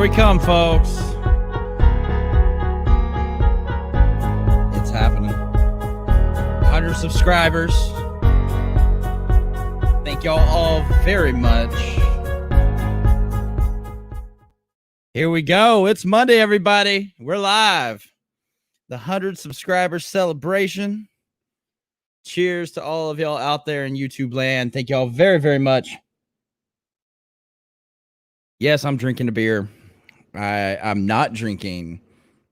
Here we come, folks. It's happening. 100 subscribers. Thank y'all all very much. Here we go. It's Monday, everybody. We're live. The 100 subscribers celebration. Cheers to all of y'all out there in YouTube land. Thank y'all very, very much. Yes, I'm drinking a beer. I'm not drinking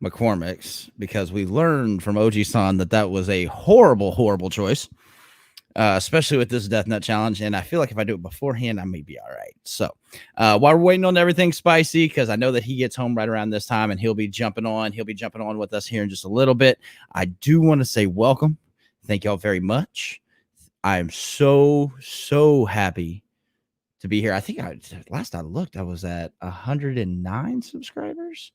McCormick's because we learned from OG-san that was a horrible, horrible choice, especially with this Death Nut Challenge. And I feel like if I do it beforehand, I may be all right. So while we're waiting on everything spicy, because I know that he gets home right around this time and he'll be jumping on with us here in just a little bit. I do want to say welcome. Thank y'all very much. I'm so, so happy to be here. I think last I looked, I was at 109 subscribers.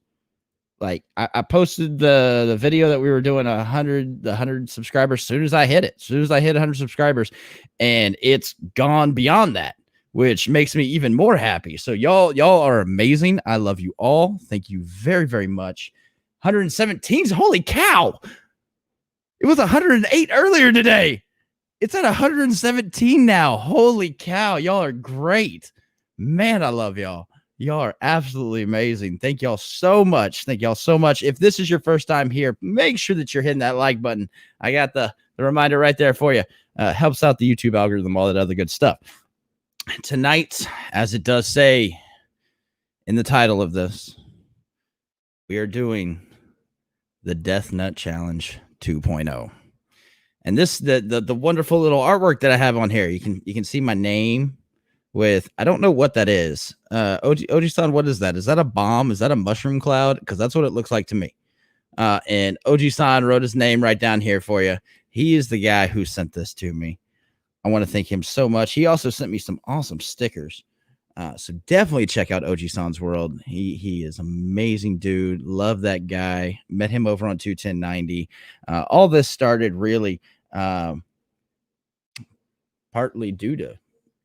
Like I posted the video that we were doing 100 subscribers as soon as I hit 100 subscribers, and it's gone beyond that, which makes me even more happy. So y'all are amazing. I love you all. Thank you very, very much. 117, holy cow. It was 108 earlier today. It's at 117 now. Holy cow. Y'all are great. Man, I love y'all. Y'all are absolutely amazing. Thank y'all so much. Thank y'all so much. If this is your first time here, make sure that you're hitting that like button. I got the reminder right there for you. Helps out the YouTube algorithm, all that other good stuff. Tonight, as it does say in the title of this, we are doing the Death Nut Challenge 2.0. And this the wonderful little artwork that I have on here. You can see my name with, I don't know what that is. OG-san, what is that? Is that a bomb? Is that a mushroom cloud? Because that's what it looks like to me. And OG-san wrote his name right down here for you. He is the guy who sent this to me. I want to thank him so much. He also sent me some awesome stickers. So definitely check out OG-san's world. He is amazing dude. Love that guy. Met him over on 21090. All this started really partly due to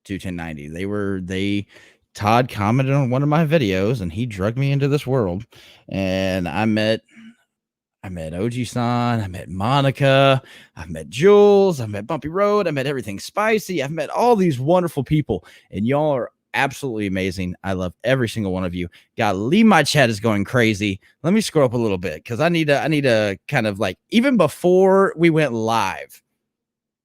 21090. Todd commented on one of my videos and he drugged me into this world, and I met OG-san, I met Monica, I've met Jules, I've met Bumpy Road, I met Everything Spicy, I've met all these wonderful people, and y'all are absolutely amazing. I love every single one of you. Golly, my chat is going crazy. Let me scroll up a little bit because I need to kind of, like, even before we went live,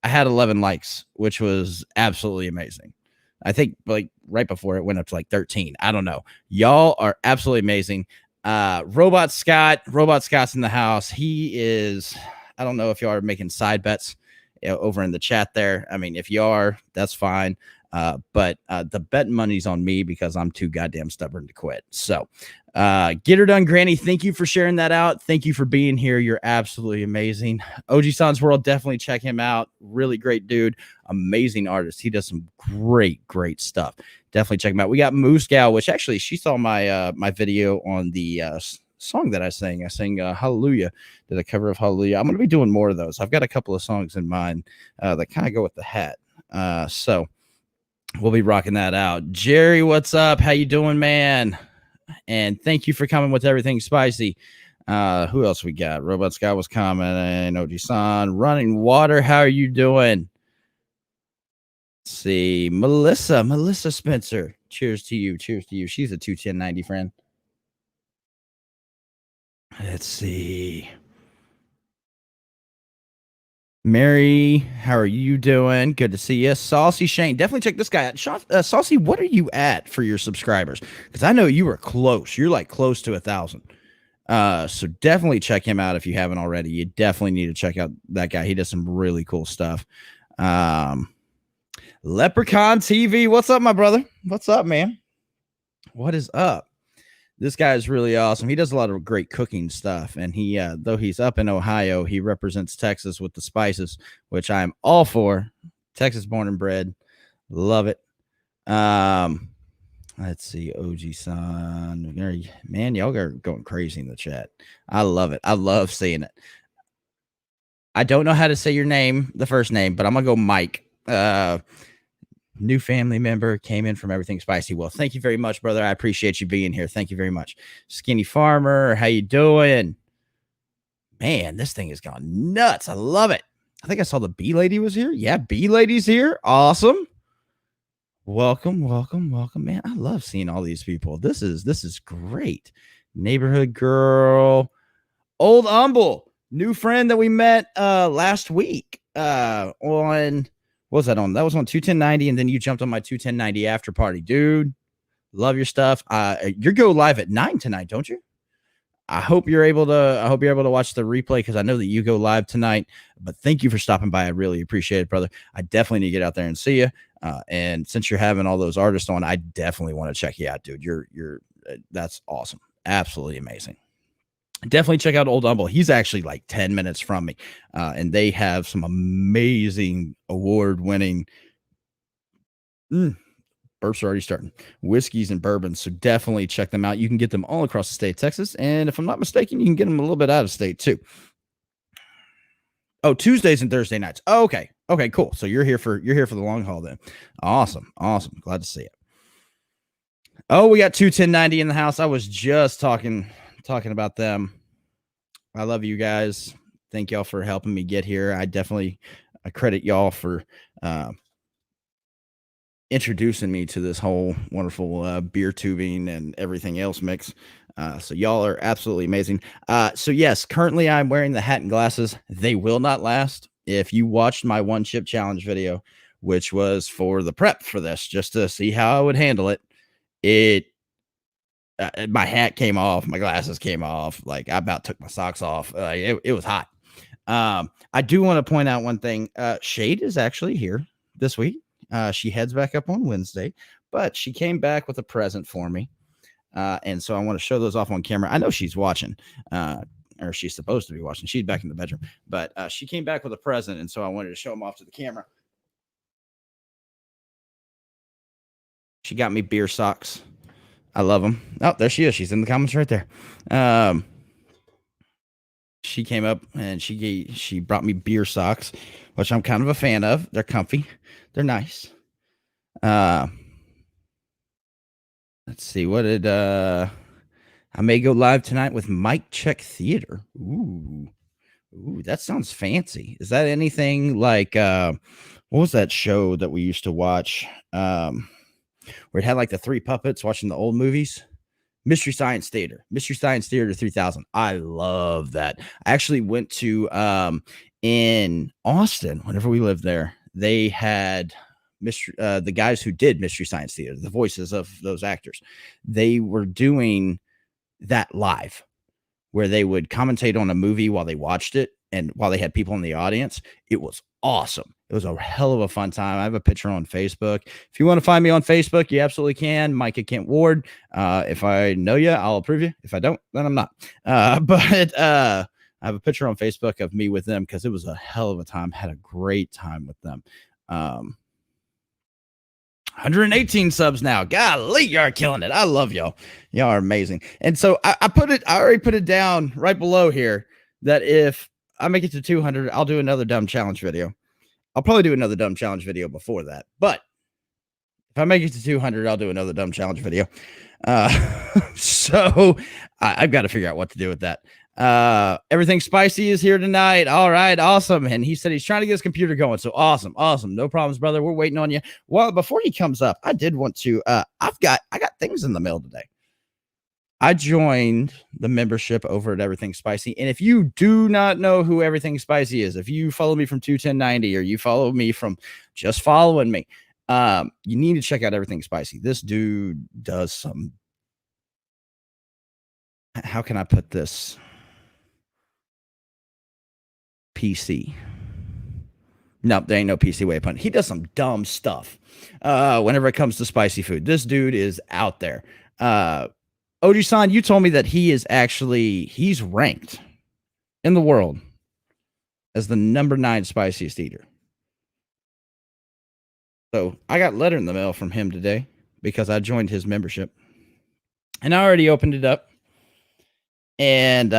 I had 11 likes, which was absolutely amazing. I think like right before it went up to like 13. I don't know. Y'all are absolutely amazing. Robot Scott's in the house. He is, I don't know if y'all are making side bets over in the chat there. I mean, if you are, that's fine. But the bet money's on me because I'm too goddamn stubborn to quit. So get her done, Granny. Thank you for sharing that out. Thank you for being here. You're absolutely amazing. OG-san's world, definitely check him out. Really great dude. Amazing artist. He does some great stuff. Definitely check him out. We got Moose Gal, which actually she saw my my video on the song that I sang. I sang Hallelujah, did a cover of Hallelujah. I'm going to be doing more of those. I've got a couple of songs in mind that kind of go with the hat. So we'll be rocking that out. Jerry, what's up? How you doing, man? And thank you for coming with Everything Spicy. Who else we got? Robot Sky was commenting. OG-san, Running Water. How are you doing? Let's see. Melissa Spencer. Cheers to you. She's a 21090 friend. Let's see. Mary, how are you doing? Good to see you. Saucy Shane, definitely check this guy out. Saucy, what are you at for your subscribers? Because I know you were close. You're like close to 1,000. So definitely check him out if you haven't already. You definitely need to check out that guy. He does some really cool stuff. Leprechaun TV, what's up, my brother? What's up, man? What is up? This guy is really awesome. He does a lot of great cooking stuff. And he, though he's up in Ohio, he represents Texas with the spices, which I'm all for. Texas born and bred. Love it. Let's see. OG-san. Man, y'all are going crazy in the chat. I love it. I love seeing it. I don't know how to say your name, the first name, but I'm going to go Mike. new family member came in from Everything Spicy. Well, thank you very much, brother. I appreciate you being here. Thank you very much. Skinny Farmer, how you doing? Man, this thing has gone nuts. I love it. I think I saw the bee lady was here. Yeah, bee lady's here. Awesome. Welcome, welcome, welcome, man. I love seeing all these people. This is great. Neighborhood girl, old Humble, new friend that we met last week on what was that on? That was on 21090, and then you jumped on my 21090 after party, dude. Love your stuff. You go live at 9 tonight, don't you? I hope you're able to watch the replay because I know that you go live tonight. But thank you for stopping by. I really appreciate it, brother. I definitely need to get out there and see you. And since you're having all those artists on, I definitely want to check you out, dude. You're that's awesome. Absolutely amazing. Definitely check out Old Humble. He's actually like 10 minutes from me. And they have some amazing award-winning burps are already starting. Whiskeys and bourbons. So definitely check them out. You can get them all across the state of Texas. And if I'm not mistaken, you can get them a little bit out of state too. Oh, Tuesdays and Thursday nights. Oh, okay. Okay, cool. So you're here for the long haul then. Awesome. Awesome. Glad to see it. Oh, we got 21090 in the house. I was just talking about them. I love you guys. Thank y'all for helping me get here. I credit y'all for introducing me to this whole wonderful beer tubing and everything else mix. So y'all are absolutely amazing. So yes, currently I'm wearing the hat and glasses. They will not last. If you watched my one chip challenge video, which was for the prep for this, just to see how I would handle it, my hat came off, my glasses came off. Like I about took my socks off. It was hot. I do want to point out one thing. Shade is actually here this week. She heads back up on Wednesday, but she came back with a present for me. And so I want to show those off on camera. I know she's watching, or she's supposed to be watching. She's back in the bedroom, but she came back with a present. And so I wanted to show them off to the camera. She got me beer socks. I love them. Oh, there she is. She's in the comments right there. She came up and she brought me beer socks, which I'm kind of a fan of. They're comfy. They're nice. Let's see. What did I may go live tonight with Mike Check Theater. Ooh, that sounds fancy. Is that anything like what was that show that we used to watch? Where it had like the three puppets watching the old movies. Mystery Science Theater 3000. I love that. I actually went to in Austin whenever we lived there. They had the guys who did Mystery Science Theater, the voices of those actors. They were doing that live where they would commentate on a movie while they watched it and while they had people in the audience. It was awesome. It was a hell of a fun time. I have a picture on Facebook. If you want to find me on Facebook, you absolutely can. Micah Kent Ward. If I know you, I'll approve you. If I don't, then I'm not. But I have a picture on Facebook of me with them because it was a hell of a time. Had a great time with them. 118 subs now. Golly, y'all are killing it. I love y'all. Y'all are amazing. And so I already put it down right below here that if I make it to 200, I'll do another dumb challenge video. I'll probably do another dumb challenge video before that. But if I make it to 200, I'll do another dumb challenge video. So I've got to figure out what to do with that. Everything Spicy is here tonight. All right, awesome. And he said he's trying to get his computer going. So awesome. No problems, brother. We're waiting on you. Well, before he comes up, I did want to I got things in the mail today. I joined the membership over at Everything Spicy. And if you do not know who Everything Spicy is, if you follow me from 21090 or you follow me from just following me, you need to check out Everything Spicy. This dude does some, how can I put this? PC. No, there ain't no PC way of putting it. He does some dumb stuff whenever it comes to spicy food. This dude is out there. Oji-san, you told me that he's ranked in the world as the number 9 spiciest eater. So I got a letter in the mail from him today because I joined his membership. And I already opened it up. And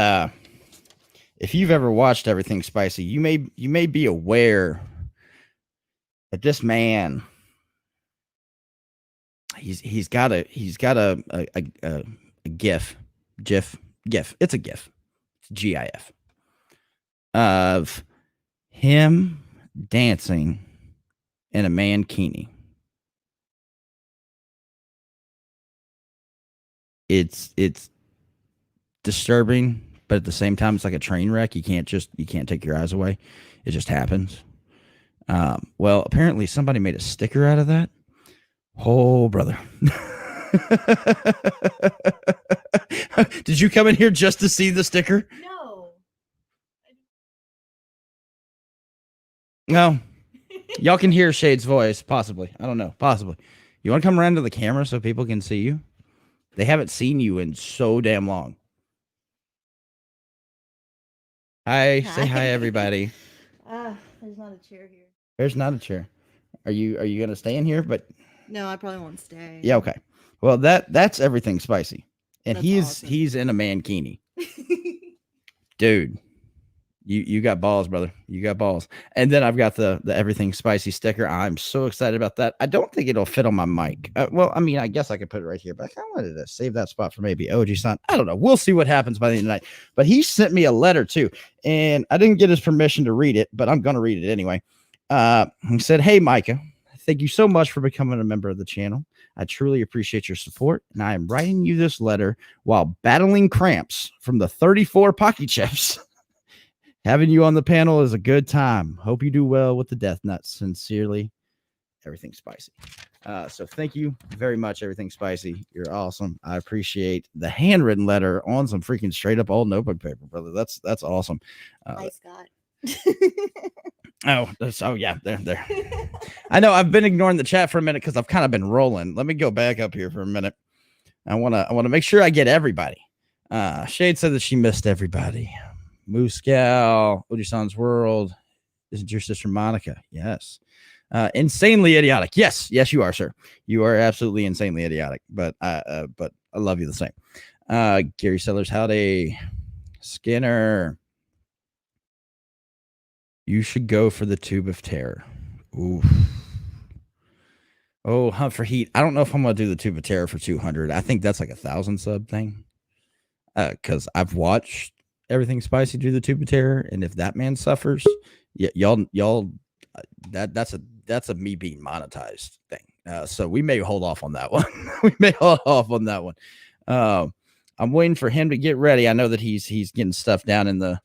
if you've ever watched Everything Spicy, you may be aware that this man he's got a GIF, GIF. It's a GIF, GIF of him dancing in a mankini. It's disturbing, but at the same time, it's like a train wreck. You can't take your eyes away. It just happens. Well, apparently somebody made a sticker out of that. Oh, brother. Did you come in here just to see the sticker? No. Y'all can hear Shade's voice, possibly. I don't know. Possibly. You want to come around to the camera so people can see you? They haven't seen you in so damn long. Hi. Say hi, everybody. There's not a chair here. There's not a chair. Are you gonna stay in here? But no, I probably won't stay. Yeah, okay. Well, that's everything spicy, and That's he's in a mankini, dude. You got balls, brother. You got balls. And then I've got the everything spicy sticker. I'm so excited about that. I don't think it'll fit on my mic. Well, I mean, I guess I could put it right here, but I kind of wanted to save that spot for maybe OG son. I don't know. We'll see what happens by the end of the night. But he sent me a letter too, and I didn't get his permission to read it, but I'm gonna read it anyway. He said, "Hey, Micah, thank you so much for becoming a member of the channel. I truly appreciate your support, and I am writing you this letter while battling cramps from the 34 Pocky Chips." Having you on the panel is a good time. Hope you do well with the death nuts. Sincerely, Everything Spicy. So thank you very much, Everything Spicy. You're awesome. I appreciate the handwritten letter on some freaking straight up old notebook paper, brother. That's awesome. Hi, Scott. Yeah, there. I know I've been ignoring the chat for a minute because I've kind of been rolling. Let me go back up here for a minute. I wanna make sure I get everybody. Shade said that she missed everybody. Moose Gal, Ojisan's World. Isn't your sister Monica? Yes. Insanely idiotic. Yes, you are, sir. You are absolutely insanely idiotic. But I love you the same. Gary Sellers, howdy. Skinner. You should go for the Tube of Terror. Ooh. Oh, Hunt for Heat. I don't know if I'm gonna do the Tube of Terror for 200. I think that's like 1,000 sub thing. Because I've watched Everything Spicy do the Tube of Terror, and if that man suffers, y'all, that's a me being monetized thing. So we may hold off on that one. I'm waiting for him to get ready. I know that he's getting stuff down in the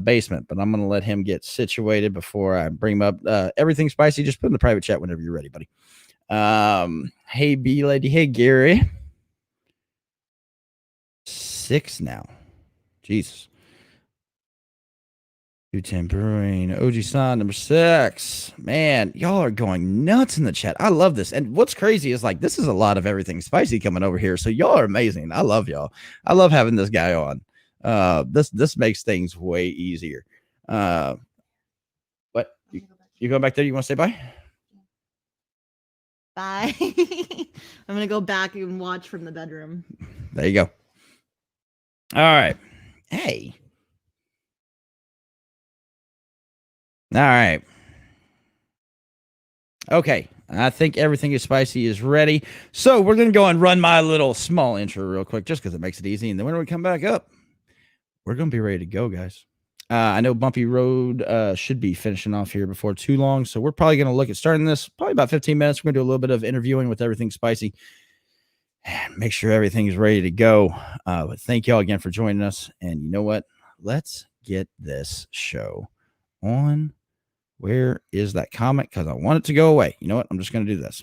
basement, but I'm gonna let him get situated before I bring him up. Everything Spicy, just put in the private chat whenever you're ready, buddy. Hey B lady, hey Gary. 6 now. Jesus. 210 Brewing. OG San, number 6. Man, y'all are going nuts in the chat. I love this. And what's crazy is like this is a lot of Everything Spicy coming over here. So y'all are amazing. I love y'all. I love having this guy on. This makes things way easier. What? You going back there? You want to say bye? Bye. I'm gonna go back and watch from the bedroom. There you go. All right. Hey. All right. Okay. I think Everything is Spicy is ready. So we're going to go and run my little small intro real quick just because it makes it easy. And then when we come back up, we're going to be ready to go, guys. I know Bumpy Road should be finishing off here before too long. So we're probably going to look at starting this probably about 15 minutes. We're going to do a little bit of interviewing with Everything Spicy. Make sure everything is ready to go. But thank y'all again for joining us. And you know what? Let's get this show on. Where is that comment? Because I want it to go away. You know what? I'm just going to do this.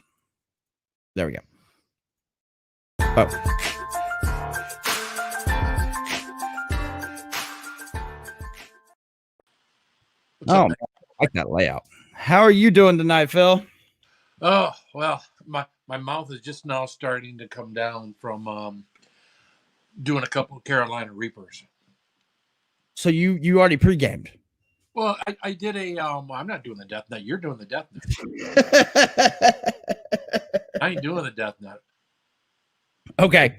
There we go. Oh. Oh, I like that layout. How are you doing tonight, Phil? Oh, well, my mouth is just now starting to come down from doing a couple of Carolina Reapers. So you already pre-gamed? Well, I did a I'm not doing the death nut. You're doing the death nut. I ain't doing the death nut. Okay.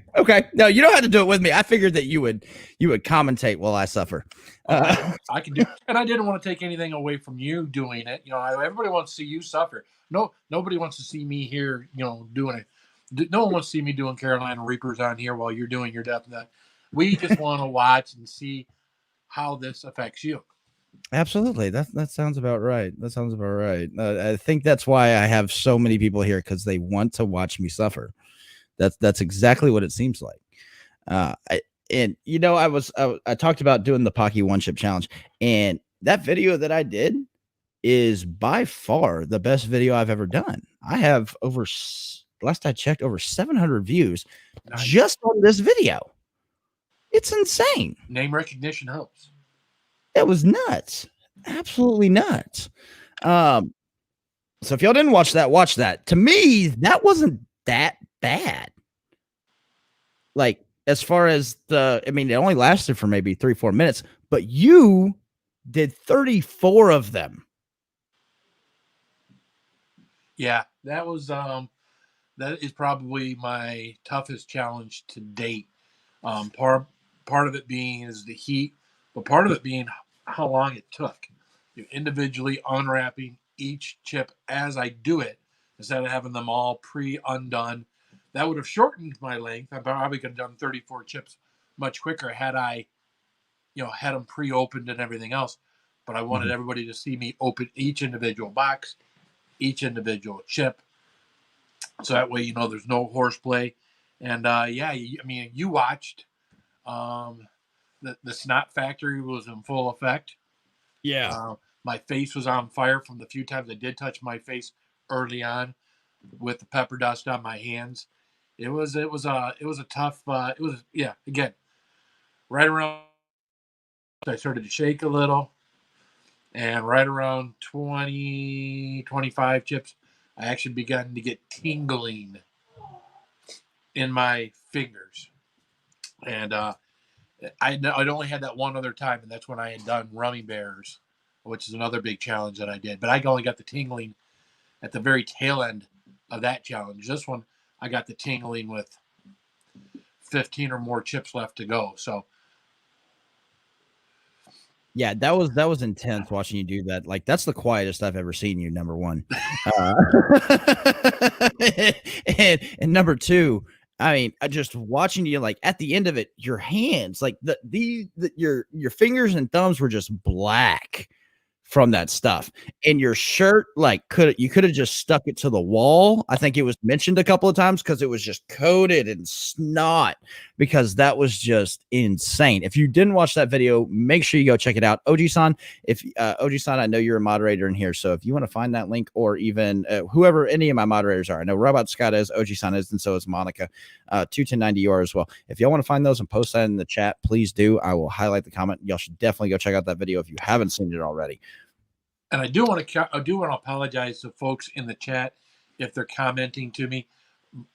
No, you don't have to do it with me. I figured that you would commentate while I suffer. I can do, and I didn't want to take anything away from you doing it. You know, everybody wants to see you suffer. No, nobody wants to see me here. You know, doing it. No one wants to see me doing Carolina Reapers on here while you're doing your death nut. We just want to watch and see how this affects you. Absolutely. That sounds about right. That sounds about right. I think that's why I have so many people here, because they want to watch me suffer. That's exactly what it seems like. And you know, I talked about doing the Pocky one chip challenge, and that video that I did is by far the best video I've ever done. I have last I checked, over 700 views just on this video. It's insane. Name recognition helps. That was nuts. Absolutely nuts. So if y'all didn't watch that, watch that. To me, that wasn't that bad. Like, as far as I mean, it only lasted for maybe 3-4 minutes, but you did 34 of them. Yeah, that is probably my toughest challenge to date. Part of it being is the heat, but part of it being how long it took. You individually unwrapping each chip as I do it, instead of having them all pre-undone. That would have shortened my length. I probably could have done 34 chips much quicker had I, had them pre-opened and everything else. But I wanted everybody to see me open each individual box, each individual chip, so that way there's no horseplay. And you watched. The snot factory was in full effect. Yeah. My face was on fire from the few times I did touch my face early on with the pepper dust on my hands. It was a tough. Again, right around I started to shake a little, and right around 20, 25 chips, I actually began to get tingling in my fingers, and I'd only had that one other time, and that's when I had done Rummy Bears, which is another big challenge that I did. But I only got the tingling at the very tail end of that challenge. This one, I got the tingling with 15 or more chips left to go. So, yeah, that was intense watching you do that. Like, that's the quietest I've ever seen you, number one. And number two, I mean, just watching you, like, at the end of it, your hands, like your fingers and thumbs were just black from that stuff, and your shirt, like, you could have just stuck it to the wall. I think it was mentioned a couple of times because it was just coated in snot, because that was just insane. If you didn't watch that video, make sure you go check it out. OG-san, OG-san, I know you're a moderator in here, so if you want to find that link, or even whoever any of my moderators are, I know Robot Scott is, OG-san is, and so is Monica, 21090 you are as well. If y'all want to find those and post that in the chat, please do. I will highlight the comment. Y'all should definitely go check out that video if you haven't seen it already. And I do want to apologize to folks in the chat if they're commenting to me.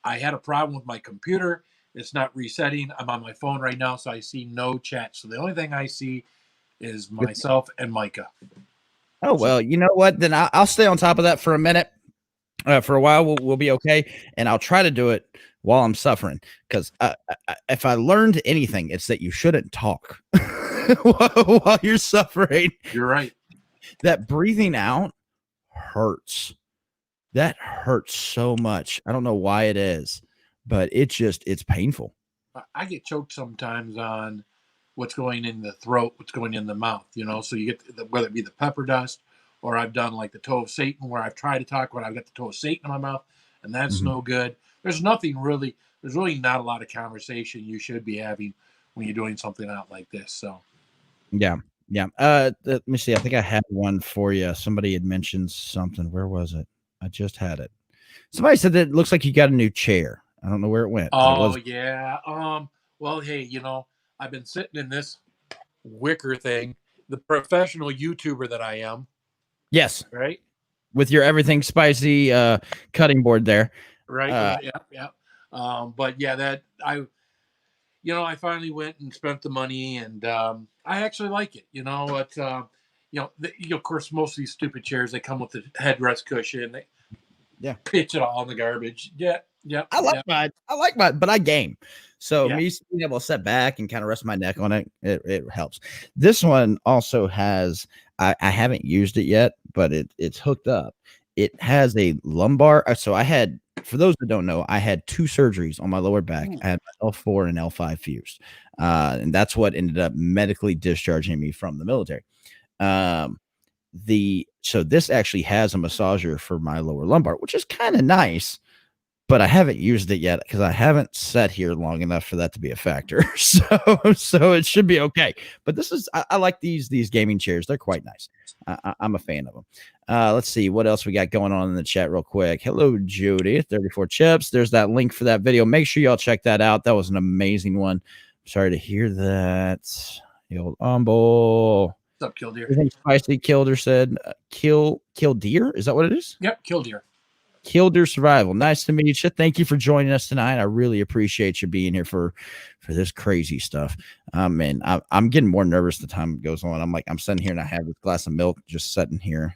I had a problem with my computer. It's not resetting. I'm on my phone right now, so I see no chat. So the only thing I see is myself and Micah. Oh, well, you know what? Then I'll stay on top of that for a minute. For a while, we'll be okay. And I'll try to do it while I'm suffering. Because if I learned anything, it's that you shouldn't talk while you're suffering. You're right. That breathing out hurts. That hurts so much. I don't know why it is, but it's painful. I get choked sometimes on what's going in the throat, what's going in the mouth, so you get whether it be the pepper dust, or I've done like the toe of Satan, where I've tried to talk when I've got the toe of Satan in my mouth, and that's no good. There's really not a lot of conversation you should be having when you're doing something out like this. So yeah. Let me see. I think I had one for you. Somebody had mentioned something. Where was it? I just had it. Somebody said that it looks like you got a new chair. I don't know where it went. Oh, yeah. Well, hey, I've been sitting in this wicker thing, the professional YouTuber that I am. Yes. Right. With your everything spicy cutting board there. Right. Yeah. But yeah, that I finally went and spent the money, and I actually like it. Of course, most of these stupid chairs, they come with the headrest cushion. They pitch it all in the garbage. Yeah. I like mine, but I game. So me being able to sit back and kind of rest my neck on it helps. This one also has, I haven't used it yet, but it's hooked up. It has a lumbar. So I had for those that don't know, I had 2 surgeries on my lower back. Ooh. I had my L4 and L5 fused, and that's what ended up medically discharging me from the military. Um, so this actually has a massager for my lower lumbar, which is kind of nice, but I haven't used it yet because I haven't sat here long enough for that to be a factor. So it should be okay. But this is I like these gaming chairs. They're quite nice. I'm a fan of them. Let's see what else we got going on in the chat real quick. Hello, Judy, 34 chips. There's that link for that video. Make sure y'all check that out. That was an amazing one. Sorry to hear that. The old umble. What's up, Killdeer? Everything spicy. Kilder said, kill deer. Is that what it is? Yep, Killdeer. Killdeer Survival. Nice to meet you. Thank you for joining us tonight. I really appreciate you being here for this crazy stuff. And I'm getting more nervous the time goes on. I'm sitting here and I have this glass of milk just sitting here.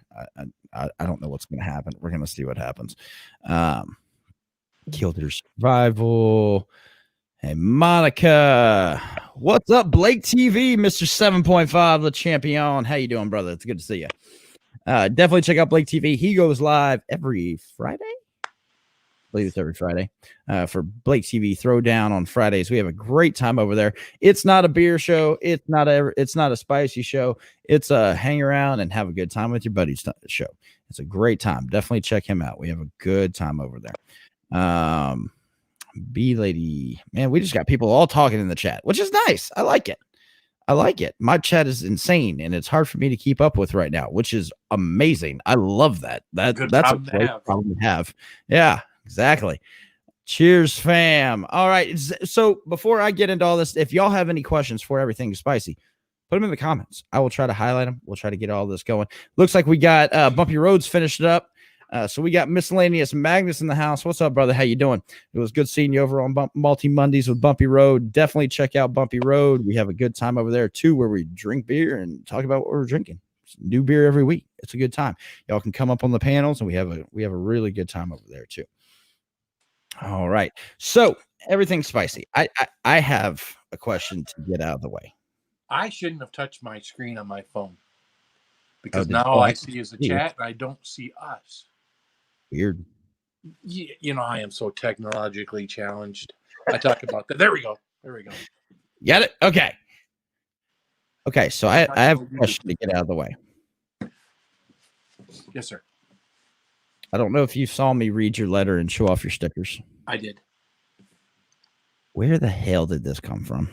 I don't know what's going to happen. We're going to see what happens. Killdeer Survival. Hey, Monica. What's up, Blake TV, Mr. 7.5, the champion? How you doing, brother? It's good to see you. Definitely check out Blake TV. He goes live every Friday. I believe it's every Friday for Blake TV Throwdown on Fridays. We have a great time over there. It's not a beer show. It's not a spicy show. It's a hang around and have a good time with your buddies show. It's a great time. Definitely check him out. We have a good time over there. B Lady, man, we just got people all talking in the chat, which is nice. I like it. My chat is insane, and it's hard for me to keep up with right now, which is amazing. I love that. That's a great problem to have. Yeah, exactly. Cheers, fam. All right. So before I get into all this, if y'all have any questions for Everything Spicy, put them in the comments. I will try to highlight them. We'll try to get all this going. Looks like we got Bumpy Roads finished up. So we got Miscellaneous Magnus in the house. What's up, brother? How you doing? It was good seeing you over on Multi Mondays with Bumpy Road. Definitely check out Bumpy Road. We have a good time over there too, where we drink beer and talk about what we're drinking. It's new beer every week. It's a good time. Y'all can come up on the panels, and we have a really good time over there too. All right. So Everything Spicy. I have a question to get out of the way. I shouldn't have touched my screen on my phone because now all I see is the chat, and I don't see us. Weird. You know, I am so technologically challenged. I talk about that. There we go. Got it? Okay. So I have a question to get out of the way. Yes, sir. I don't know if you saw me read your letter and show off your stickers. I did. Where the hell did this come from?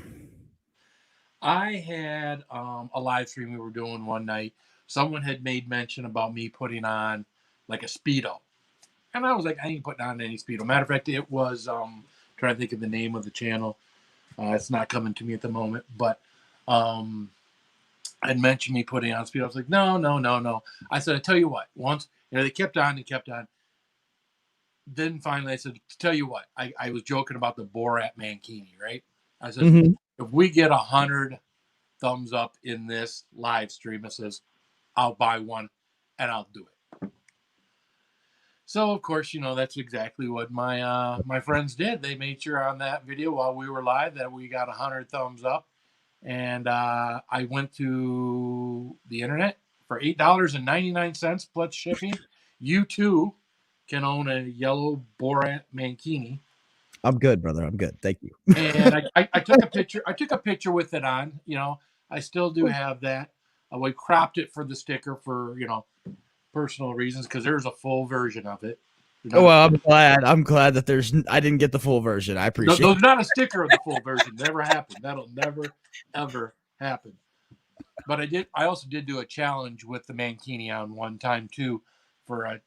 I had a live stream we were doing one night. Someone had made mention about me putting on like a Speedo. And I was like, I ain't putting on any Speedo. Matter of fact, it was trying to think of the name of the channel. It's not coming to me at the moment, but I'd mentioned me putting on Speedo. I was like, no. I said, I tell you what, once, they kept on. Then finally I said, tell you what, I was joking about the Borat Mankini, right? I said, if we get 100 thumbs up in this live stream, it says, I'll buy one and I'll do it. So, of course, that's exactly what my friends did. They made sure on that video while we were live that we got 100 thumbs up. And I went to the internet for $8.99 plus shipping. You, too, can own a yellow Borat Mankini. I'm good, brother. I'm good. Thank you. And I took a picture. I took a picture with it on. I still do have that. We cropped it for the sticker for, personal reasons, because there's a full version of it. Well, I'm glad that I didn't get the full version. I appreciate it. There's not a sticker of the full version. Never happened. That'll never, ever happen. But I also did do a challenge with the Mankini on one time too, for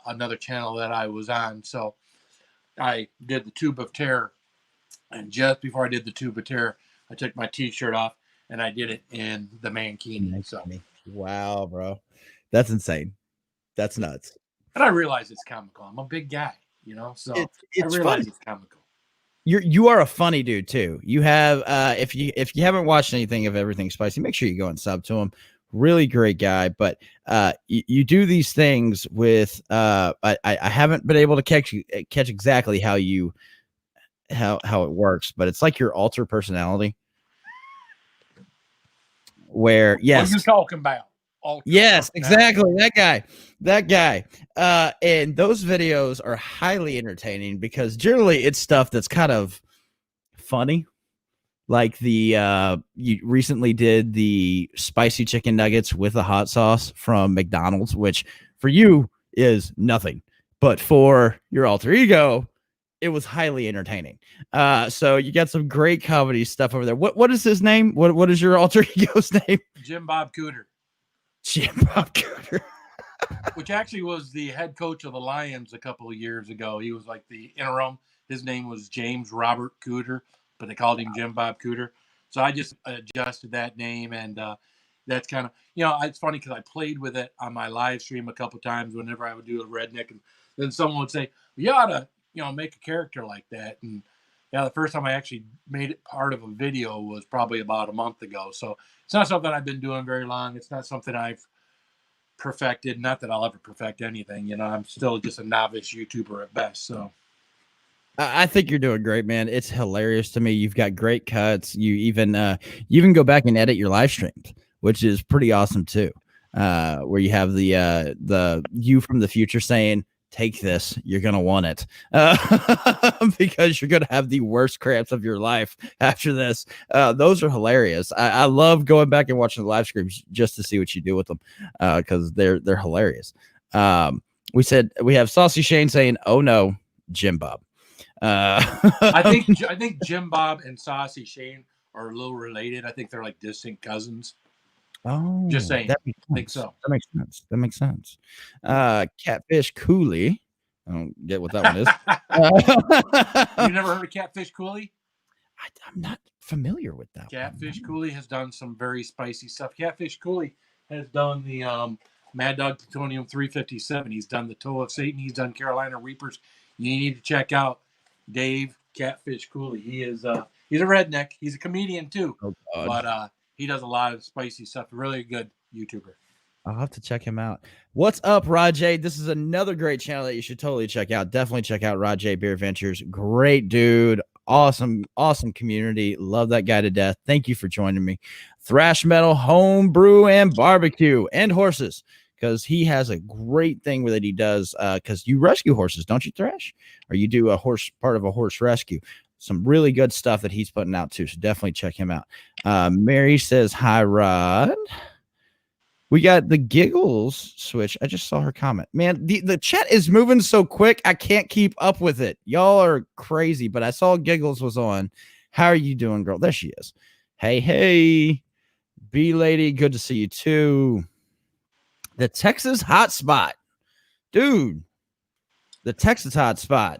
another channel that I was on. So I did the Tube of Terror, and just before I did the Tube of Terror, I took my T-shirt off and I did it in the Mankini. So wow, bro, that's insane. That's nuts. And I realize it's comical. I'm a big guy, so it's I realize funny. It's comical. You are a funny dude too. You have if you haven't watched anything of Everything Spicy, make sure you go and sub to him. Really great guy, but you do these things with I haven't been able to catch exactly how it works, but it's like your alter personality. Where yes, what are you talking about? ultra Yes, tough challenge. exactly. That guy. And those videos are highly entertaining because generally it's stuff that's kind of funny. Like you recently did the spicy chicken nuggets with a hot sauce from McDonald's, which for you is nothing, but for your alter ego, it was highly entertaining. So you got some great comedy stuff over there. What is his name? What is your alter ego's name? Jim Bob Cooter, Jim Bob Cooter. which actually was the head coach of the Lions a couple of years ago. He was like the interim. His name was James Robert Cooter, but they called him Jim Bob Cooter. So I just adjusted that name, and that's kind of, it's funny because I played with it on my live stream a couple of times whenever I would do a redneck, and then someone would say, well, you ought to, make a character like that. And yeah, the first time I actually made it part of a video was probably about a month ago. So it's not something I've been doing very long. It's not something I've perfected. Not that I'll ever perfect anything. I'm still just a novice YouTuber at best. So I think you're doing great, man. It's hilarious to me. You've got great cuts. You even go back and edit your live streams, which is pretty awesome too. Where you have the you from the future saying, "Take this, you're gonna want it," because you're gonna have the worst cramps of your life after this. Those are hilarious. I love going back and watching the live streams just to see what you do with them, because they're hilarious. We have Saucy Shane saying, "Oh no, Jim Bob." I think Jim Bob and Saucy Shane are a little related. I think they're like distant cousins. Oh, Just saying. that makes I think sense. so. That makes sense. Catfish Cooley. I don't get what that one is. You never heard of Catfish Cooley? I'm not familiar with that. Catfish Cooley has done some very spicy stuff. Catfish Cooley has done the Mad Dog Plutonium 357. He's done the Toe of Satan. He's done Carolina Reapers. You need to check out Dave Catfish Cooley. He's a redneck. He's a comedian too, but he does a lot of spicy stuff. Really good YouTuber. I'll have to check him out. What's up, Rajay? This is another great channel that you should totally check out. Definitely check out Rajay Beer Ventures. Great dude. Awesome community. Love that guy to death. Thank you for joining me. Thrash metal, home brew, and barbecue, and horses. Because he has a great thing that he does. Because you rescue horses, don't you, Thrash? Or you do part of a horse rescue. Some really good stuff that he's putting out too. So definitely check him out. Mary says, hi, Rod. We got the giggles switch. I just saw her comment. Man, the chat is moving so quick. I can't keep up with it. Y'all are crazy, but I saw giggles was on. How are you doing, girl? There she is. Hey, B lady. Good to see you too. The Texas hotspot, dude. The Texas hotspot.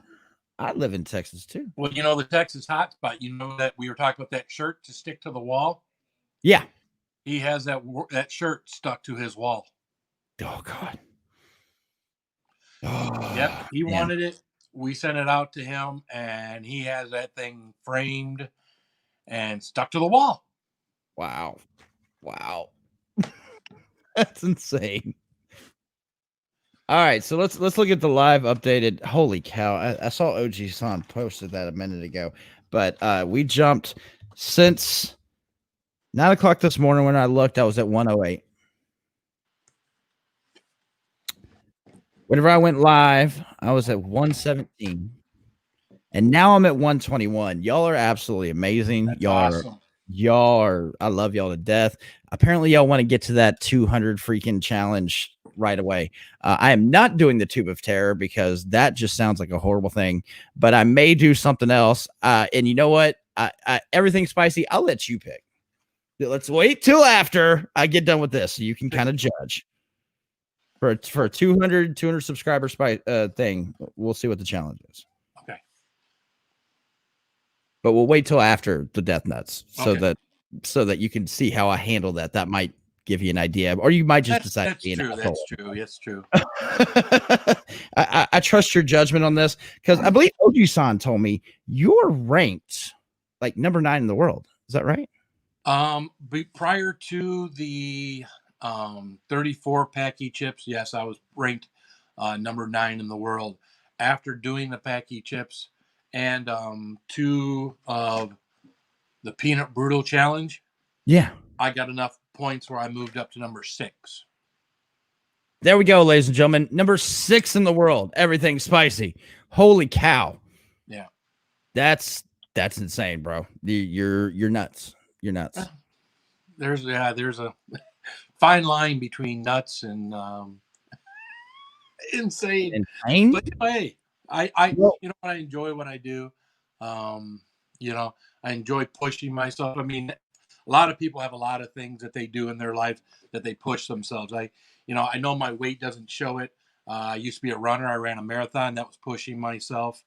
I live in Texas too. Well, the Texas hotspot. You know that we were talking about that shirt to stick to the wall. Yeah, he has that shirt stuck to his wall. Oh God. Oh, yep, he wanted it. We sent it out to him, and he has that thing framed and stuck to the wall. Wow. That's insane. All right, so let's look at the live updated. Holy cow! I saw OG San posted that a minute ago, but we jumped since 9 o'clock this morning. When I looked, I was at 108. Whenever I went live, I was at 117, and now I'm at 121. Y'all are absolutely amazing. That's awesome. I love y'all to death. Apparently, y'all want to get to that 200 freaking challenge right away. I am not doing the Tube of Terror because that just sounds like a horrible thing, but I may do something else. And you know what? Everything spicy, I'll let you pick. Let's wait till after I get done with this so you can kind of judge. For a 200 subscriber thing, we'll see what the challenge is. Okay. But we'll wait till after the Death Nuts so that you can see how I handle that. That might give you an idea, or you might just decide. That's true. I trust your judgment on this because I believe OG-san told me you're ranked like number 9 in the world. Is that right? Prior to the 34 Packy chips, yes, I was ranked number 9 in the world. After doing the Packy chips and 2 of the Peanut Brutal Challenge, yeah, I got enough points where I moved up to number 6. There we go, ladies and gentlemen. Number 6 in the world. Everything spicy. Holy cow. Yeah. That's insane, bro. You're nuts. You're nuts. There's a fine line between nuts and insane. Insane? But hey, I Well, I enjoy what I do. You know, I enjoy pushing myself. I mean, a lot of people have a lot of things that they do in their life that they push themselves. I know my weight doesn't show it. I used to be a runner. I ran a marathon. That was pushing myself.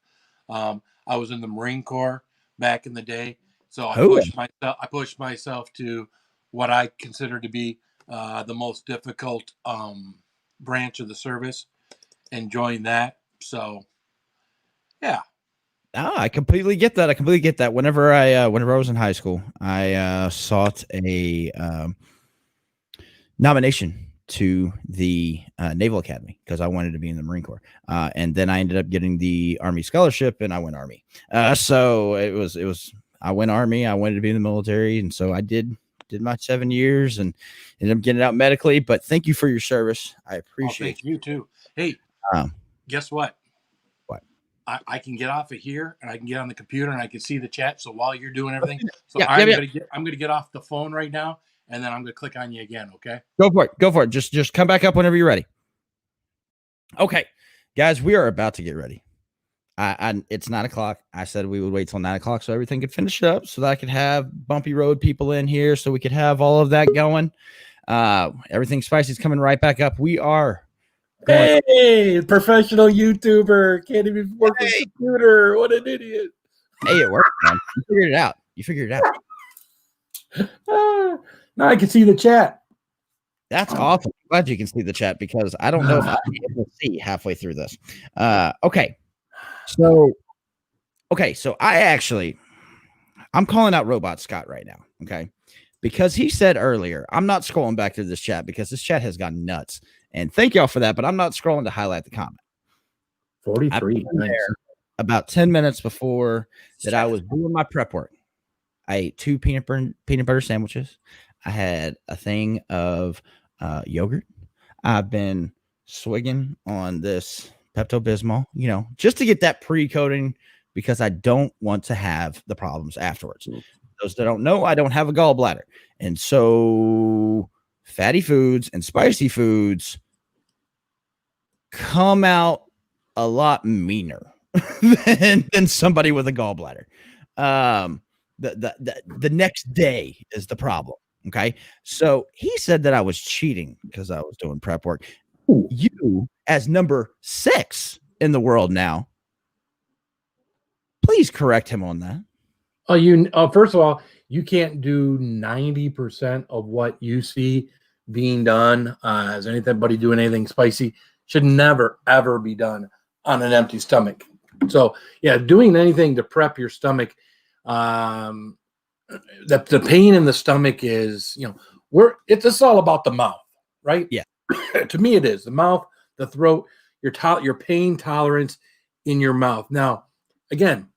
I was in the Marine Corps back in the day, so I pushed myself. I pushed myself to what I consider to be the most difficult branch of the service, enjoying that. So, yeah. I completely get that. I completely get that. Whenever I was in high school, I sought a nomination to the Naval Academy because I wanted to be in the Marine Corps. And then I ended up getting the Army scholarship, and I went Army. So it was I went Army. I wanted to be in the military, and so I did my 7 years and ended up getting out medically. But thank you for your service. I appreciate you too. Hey, guess what? What? I can get off of here and I can get on the computer and I can see the chat. So while you're doing everything, so Yeah, I'm gonna get off the phone right now, and then I'm gonna click on you again. Okay. Go for it. Go for it. Just come back up whenever you're ready. Okay, guys, we are about to get ready. It's 9 o'clock. I said we would wait till 9 o'clock so everything could finish up, so that I could have bumpy road people in here, so we could have all of that going. Everything spicy is coming right back up. We are. Hey, professional YouTuber can't even work with a computer. What an idiot! Hey, it worked, man. You figured it out. Now I can see the chat. That's awesome. Glad you can see the chat because I don't know if I'll be able to see halfway through this. Okay. So I'm calling out Robot Scott right now. Okay. Because he said earlier, I'm not scrolling back through this chat because this chat has gone nuts. And thank y'all for that, but I'm not scrolling to highlight the comment. 43. Nice. About 10 minutes before that I was doing my prep work. I ate 2 peanut butter sandwiches. I had a thing of yogurt. I've been swigging on this Pepto-Bismol, just to get that pre-coating because I don't want to have the problems afterwards. Those that don't know, I don't have a gallbladder. And so fatty foods and spicy foods come out a lot meaner than somebody with a gallbladder. The next day is the problem. Okay. So he said that I was cheating because I was doing prep work. You, as number 6 in the world now, please correct him on that. First of all, you can't do 90% of what you see being done as anybody doing anything spicy. Should never, ever be done on an empty stomach. So, yeah, doing anything to prep your stomach, the pain in the stomach is, it's all about the mouth, right? Yeah. To me, it is the mouth, the throat, your pain tolerance in your mouth. Now, again,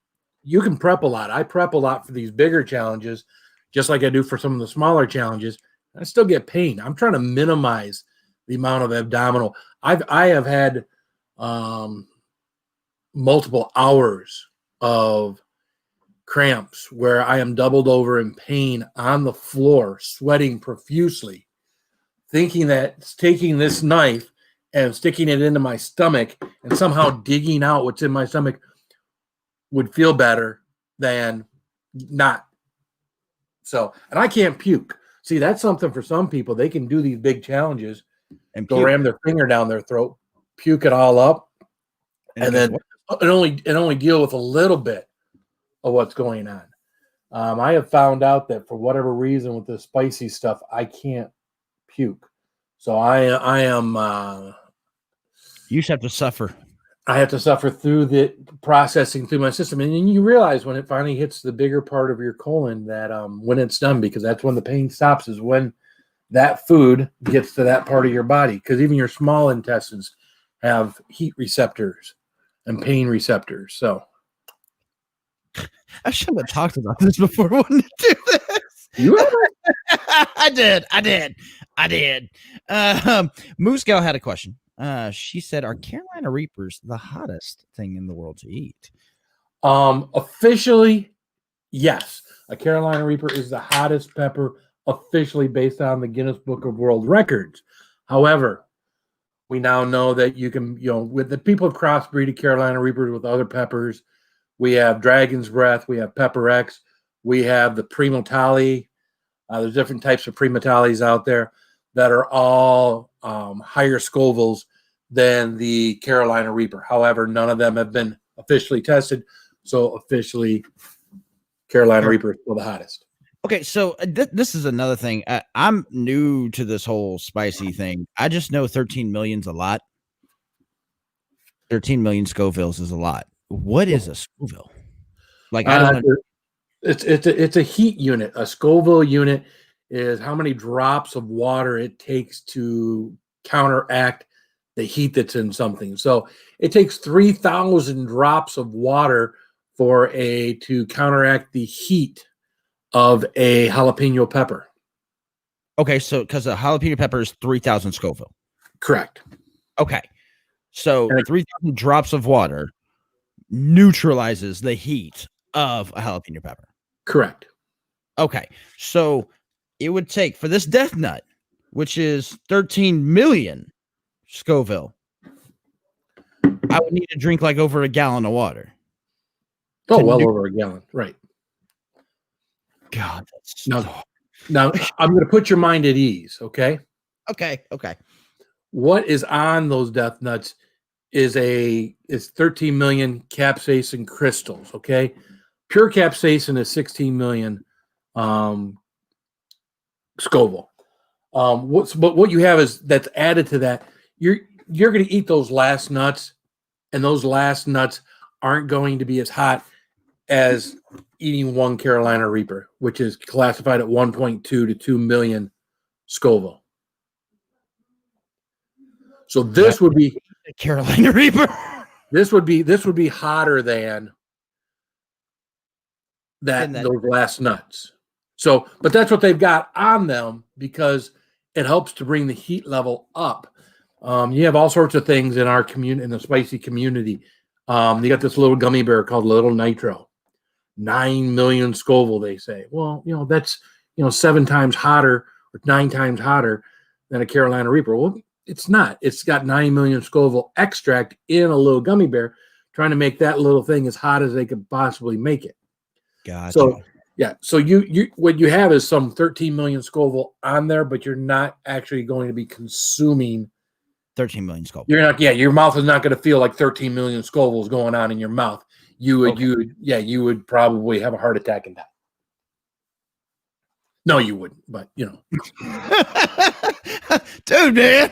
you can prep a lot. I prep a lot for these bigger challenges, just like I do for some of the smaller challenges. I still get pain. I'm trying to minimize the amount of abdominal. I have had multiple hours of cramps where I am doubled over in pain on the floor, sweating profusely, thinking that taking this knife and sticking it into my stomach and somehow digging out what's in my stomach would feel better than not. So, and I can't puke. See, that's something for some people. They can do these big challenges and go ram their finger down their throat, puke it all up, and then only deal with a little bit of what's going on. I have found out that for whatever reason with the spicy stuff, I can't puke. So I am. You just have to suffer. I have to suffer through the processing through my system. And then you realize when it finally hits the bigger part of your colon that when it's done, because that's when the pain stops, is when that food gets to that part of your body. Because even your small intestines have heat receptors and pain receptors. So I shouldn't have talked about this before. Wouldn't do this. You ever? I did. Moose Gal had a question. She said, "Are Carolina Reapers the hottest thing in the world to eat?" Officially, yes. A Carolina Reaper is the hottest pepper officially based on the Guinness Book of World Records. However, we now know that you can, with the people have crossbreeded Carolina Reapers with other peppers. We have Dragon's Breath, we have Pepper X, we have the Primo Tali. There's different types of Primo Talis out there that are all higher Scovilles than the Carolina Reaper. However, none of them have been officially tested. So officially, Carolina Reaper is still the hottest. Okay, so this is another thing. I'm new to this whole spicy thing. I just know 13 million's a lot. 13 million Scovilles is a lot. What is a Scoville? Like, I don't know. It's a heat unit. A Scoville unit is how many drops of water it takes to counteract the heat that's in something. So it takes 3,000 drops of water to counteract the heat of a jalapeno pepper. Okay, so because a jalapeno pepper is 3,000 Scoville. Correct. Okay, so 3,000 drops of water neutralizes the heat of a jalapeno pepper. Correct. Okay, so it would take for this death nut, which is 13 million Scoville, I would need to drink like over a gallon of water. Oh, well over a gallon. Right. God, that's now I'm going to put your mind at ease. Okay. Okay. What is on those death nuts is 13 million capsaicin crystals. Okay. Pure capsaicin is 16 million Scoville. What you have is that's added to that. You're going to eat those last nuts, and those last nuts aren't going to be as hot as eating one Carolina Reaper, which is classified at 1.2 to 2 million Scoville. So this would be Carolina Reaper. This would be hotter than those last nuts. So, but that's what they've got on them because it helps to bring the heat level up. You have all sorts of things in our community, in the spicy community. You got this little gummy bear called Little Nitro. 9 million Scoville, they say. Well, that's 7 times hotter or 9 times hotter than a Carolina Reaper. Well, it's not. It's got 9 million Scoville extract in a little gummy bear, trying to make that little thing as hot as they could possibly make it. Gotcha. So yeah, so you what you have is some 13 million Scoville on there, but you're not actually going to be consuming 13 million Scoville. You're not. Yeah, your mouth is not going to feel like 13 million Scovilles going on in your mouth. You would probably have a heart attack and die. No, you wouldn't, but dude, man,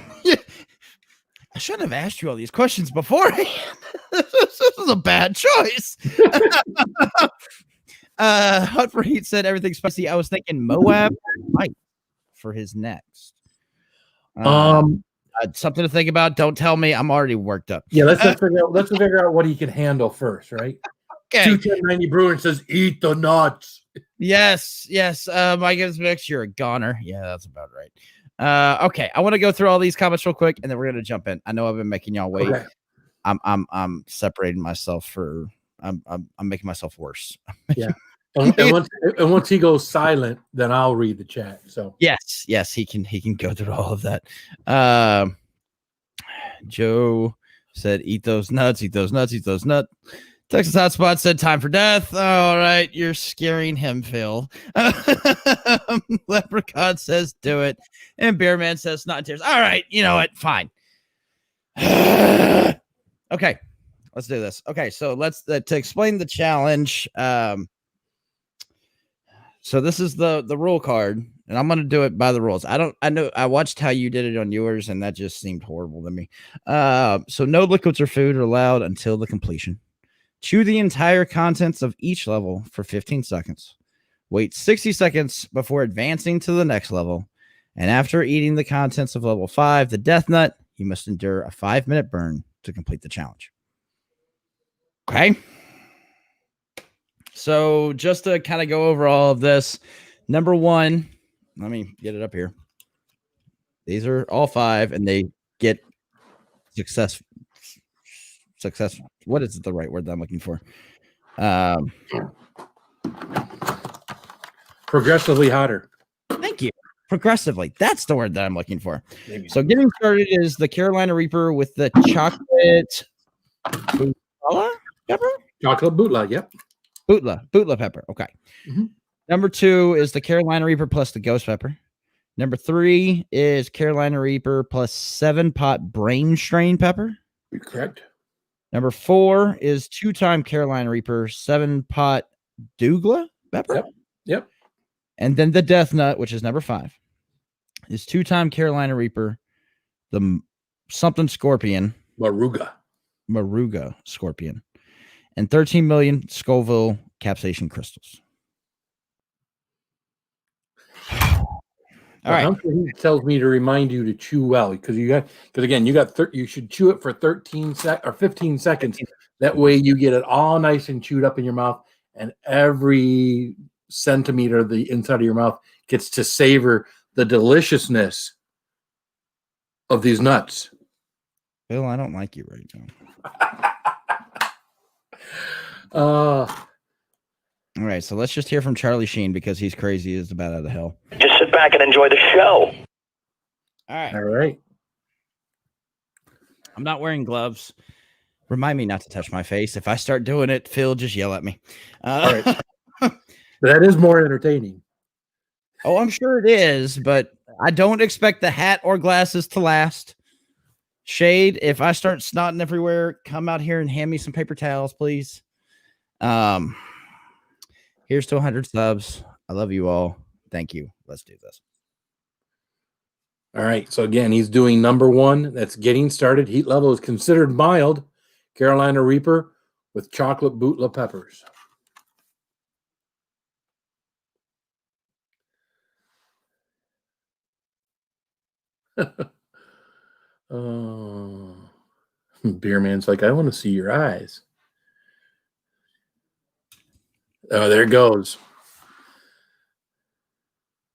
I shouldn't have asked you all these questions beforehand. This is a bad choice. Hut for Heat said everything's spicy. I was thinking Moab Mike for his next. Something to think about. Don't tell me. I'm already worked up. Yeah, let's figure out what he can handle first, right? Okay. 21090 Bruin says, "Eat the nuts." Yes. Mike is mix. You're a goner. Yeah, that's about right. Okay. I want to go through all these comments real quick, and then we're gonna jump in. I know I've been making y'all wait. Okay. I'm separating myself for. I'm making myself worse. Yeah. And once he goes silent, then I'll read the chat. So yes, he can go through all of that. Joe said, "Eat those nuts, eat those nuts, eat those nuts." Texas Hotspot said, "Time for death." All right, you're scaring him, Phil. Leprechaun says, "Do it," and Bearman says, "Snot and tears." All right, you know what? Fine. Okay, let's do this. Okay, so let's to explain the challenge. So this is the rule card, and I'm going to do it by the rules. I know I watched how you did it on yours, and that just seemed horrible to me. So no liquids or food are allowed until the completion. Chew the entire contents of each level for 15 seconds. Wait 60 seconds before advancing to the next level. And after eating the contents of level 5, the death nut, you must endure a 5-minute burn to complete the challenge. Okay. So just to kind of go over all of this, Number 1, let me get it up here. These are all 5, and they get success. What is the right word that I'm looking for? Progressively hotter. Thank you. Progressively. That's the word that I'm looking for. Maybe. So getting started is the Carolina Reaper with the chocolate bootla pepper? Chocolate bootleg, yep. Bootla pepper. Okay. Mhm. Number 2 is the Carolina Reaper plus the ghost pepper. Number 3 is Carolina Reaper plus 7-pot brain strain pepper. You're correct. Number 4 is 2-time Carolina Reaper 7-pot dougla pepper. Yep. And then the Death Nut, which is number 5, is 2-time Carolina Reaper, the something scorpion, Maruga scorpion, and 13 million Scoville capsaicin crystals. All right. Hunter tells me to remind you to chew well because you should chew it for 15 seconds. That way you get it all nice and chewed up in your mouth, and every centimeter of the inside of your mouth gets to savor the deliciousness of these nuts. Bill, I don't like you right now. All right, so let's just hear from Charlie Sheen because he's crazy as the bat out of the hell. Just sit back and enjoy the show. All right. I'm not wearing gloves. Remind me not to touch my face. If I start doing it, Phil, just yell at me. All right. That is more entertaining. Oh, I'm sure it is, but I don't expect the hat or glasses to last. Shade, if I start snotting everywhere, come out here and hand me some paper towels, please. Here's to 100 subs. I love you all. Thank you. Let's do this. All right. So again, he's doing number 1. That's getting started. Heat level is considered mild. Carolina Reaper with chocolate bootla peppers. Beer man's like, I want to see your eyes. Oh, there it goes.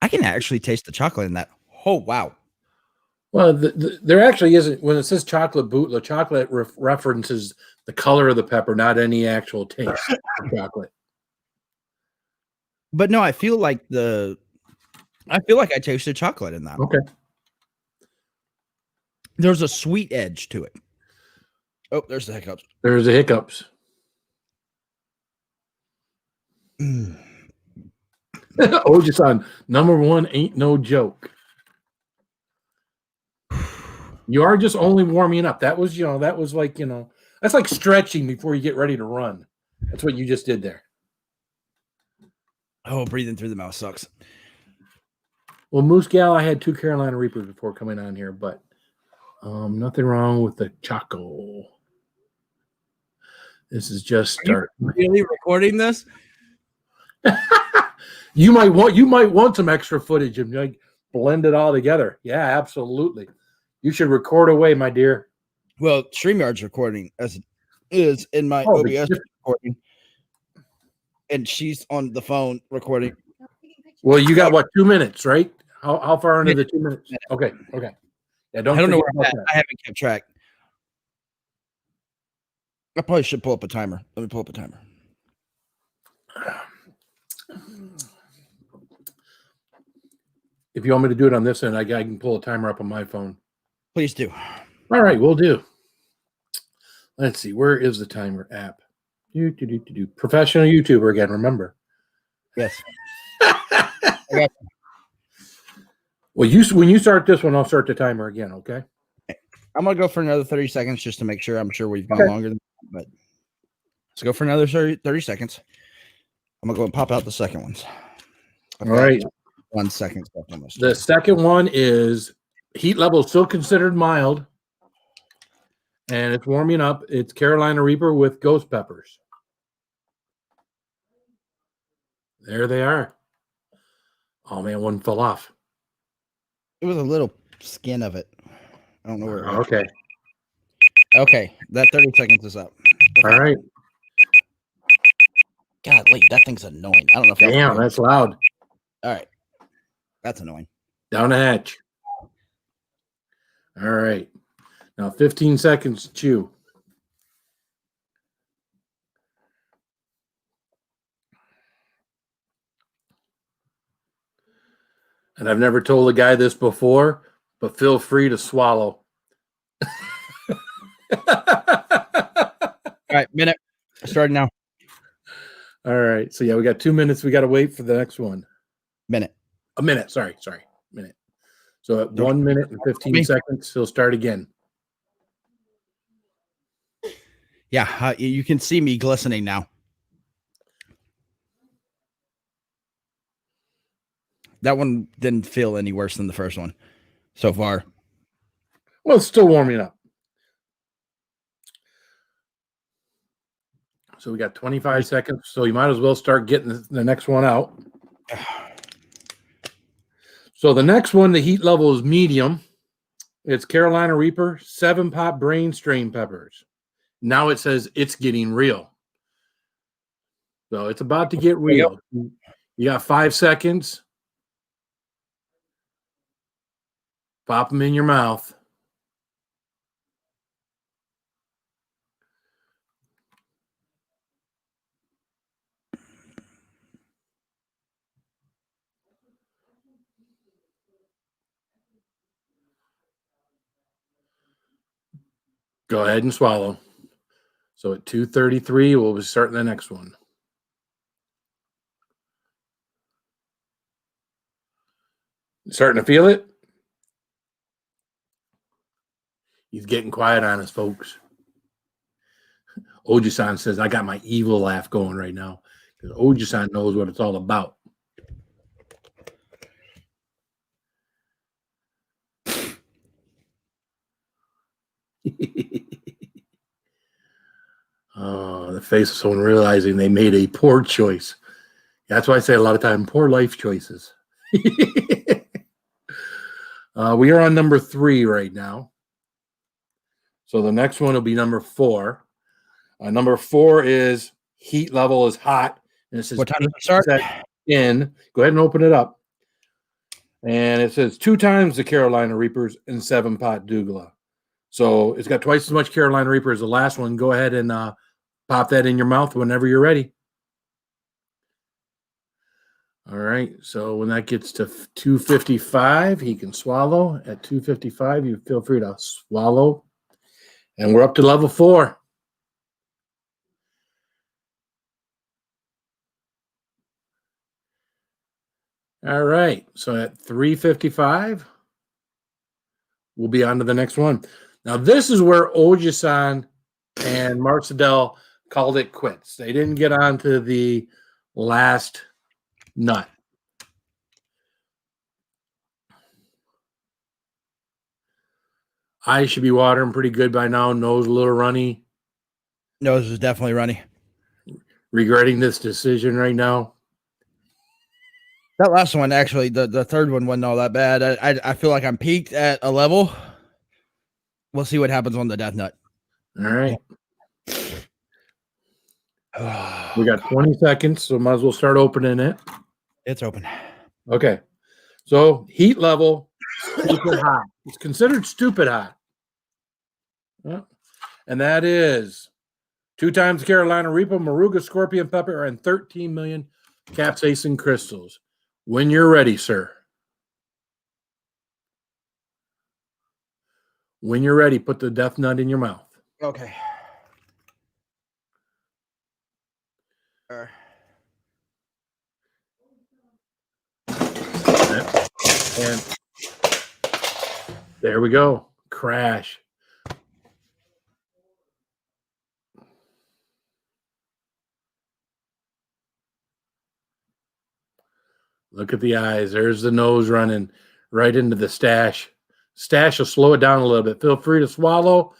I can actually taste the chocolate in that. Oh, wow. Well, there actually isn't. When it says chocolate bootla, chocolate references the color of the pepper, not any actual taste of chocolate. But no, I feel like I tasted chocolate in that. Okay. There's a sweet edge to it. Oh, there's the hiccups. There's the hiccups. Oh, just on number 1 ain't no joke. You are just only warming up. That was like, that's like stretching before you get ready to run. That's what you just did there. Oh, breathing through the mouth sucks. Well, Moose Gal, I had 2 Carolina Reapers before coming on here, but nothing wrong with the Choco. This is just start. Really recording this? You might want some extra footage and like blend it all together. Yeah, absolutely. You should record away, my dear. Well, StreamYard's recording as it is in my OBS recording, and she's on the phone recording. Well, you got what, 2 minutes, right? How far into the 2 minutes? Okay. Yeah, I don't know where I'm at. I haven't kept track. I probably should pull up a timer. Let me pull up a timer. If you want me to do it on this end, I can pull a timer up on my phone. Please do. All right, we'll do. Let's see. Where is the timer app? Professional YouTuber again, remember. Yes. Well, when you start this one, I'll start the timer again, okay? I'm going to go for another 30 seconds just to make sure. I'm sure we've gone longer than that, but let's go for another 30 seconds. I'm going to go and pop out the second ones. All right. 1 second. The second one is heat level still considered mild, and it's warming up. It's Carolina Reaper with ghost peppers. There they are. Oh, man, one fell off. It was a little skin of it. I don't know where it went. Okay. Okay, that 30 seconds is up. Okay. All right. God, wait, that thing's annoying. I don't know if Damn, that's loud. All right. That's annoying. Down the hatch. All right. Now 15 seconds to chew. And I've never told a guy this before, but feel free to swallow. All right, minute. Starting now. All right. So yeah, we got 2 minutes. We got to wait for the next one. Minute. A minute. Sorry. Minute. So at Don't 1 minute and 15 me. seconds, he'll start again. Yeah, you can see me glistening now. That one didn't feel any worse than the first one so far. Well, it's still warming up. So we got 25 seconds. So you might as well start getting the next one out. So the next one, the heat level is medium. It's Carolina Reaper, 7-pot brain strain peppers. Now it says it's getting real. So it's about to get real. You got 5 seconds. Pop them in your mouth. Go ahead and swallow. So at 2:33, we'll be starting the next one. Starting to feel it? He's getting quiet on us, folks. Oji-san says, I got my evil laugh going right now. Because Oji-san knows what it's all about. Oh, the face of someone realizing they made a poor choice. That's why I say a lot of time, poor life choices. We are on number 3 right now. So the next one will be number 4. Number 4 is heat level is hot. And it says What time does it start? in. Go ahead and open it up. And it says 2 times the Carolina Reapers and 7-pot Douglas. So it's got twice as much Carolina Reaper as the last one. Go ahead and pop that in your mouth whenever you're ready. All right. So when that gets to 255, he can swallow. At 255, you feel free to swallow. And we're up to level 4. All right. So at 355, we'll be on to the next one. Now, this is where Oji-san and Mark Siddell called it quits. They didn't get on to the last nut. Eyes should be watering pretty good by now. Nose a little runny. Nose is definitely runny. Regretting this decision right now. That last one, actually, the third one wasn't all that bad. I feel like I'm peaked at a level. We'll see what happens on the death nut. All right. We got 20 seconds, so might as well start opening it. It's open. Okay. So heat level, stupid hot. It's considered stupid hot. Yeah. And that is 2 times Carolina Reaper, Moruga Scorpion Pepper, and 13 million capsaicin crystals. When you're ready, sir. When you're ready, put the death nut in your mouth. Okay. And there we go. Crash. Look at the eyes. There's the nose running right into the stash. Stash will slow it down a little bit. Feel free to swallow.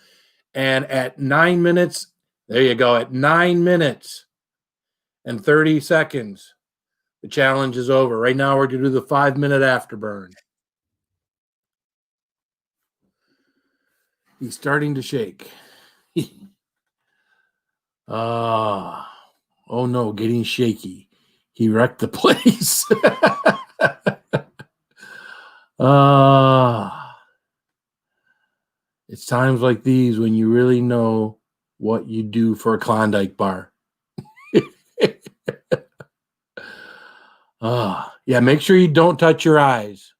And at 9 minutes, there you go. At 9 minutes and 30 seconds, the challenge is over. Right now, we're going to do the 5-minute afterburn. He's starting to shake. Oh no, getting shaky. He wrecked the place. It's times like these when you really know what you do for a Klondike bar. Yeah, make sure you don't touch your eyes.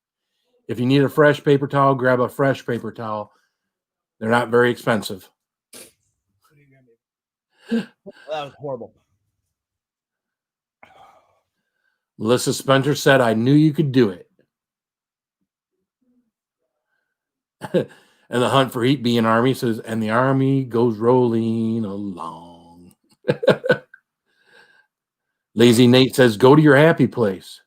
If you need a fresh paper towel, grab a fresh paper towel. They're not very expensive. That was horrible. Melissa Spencer said, I knew you could do it. And the hunt for heat being army says, and the army goes rolling along. Lazy Nate says, go to your happy place.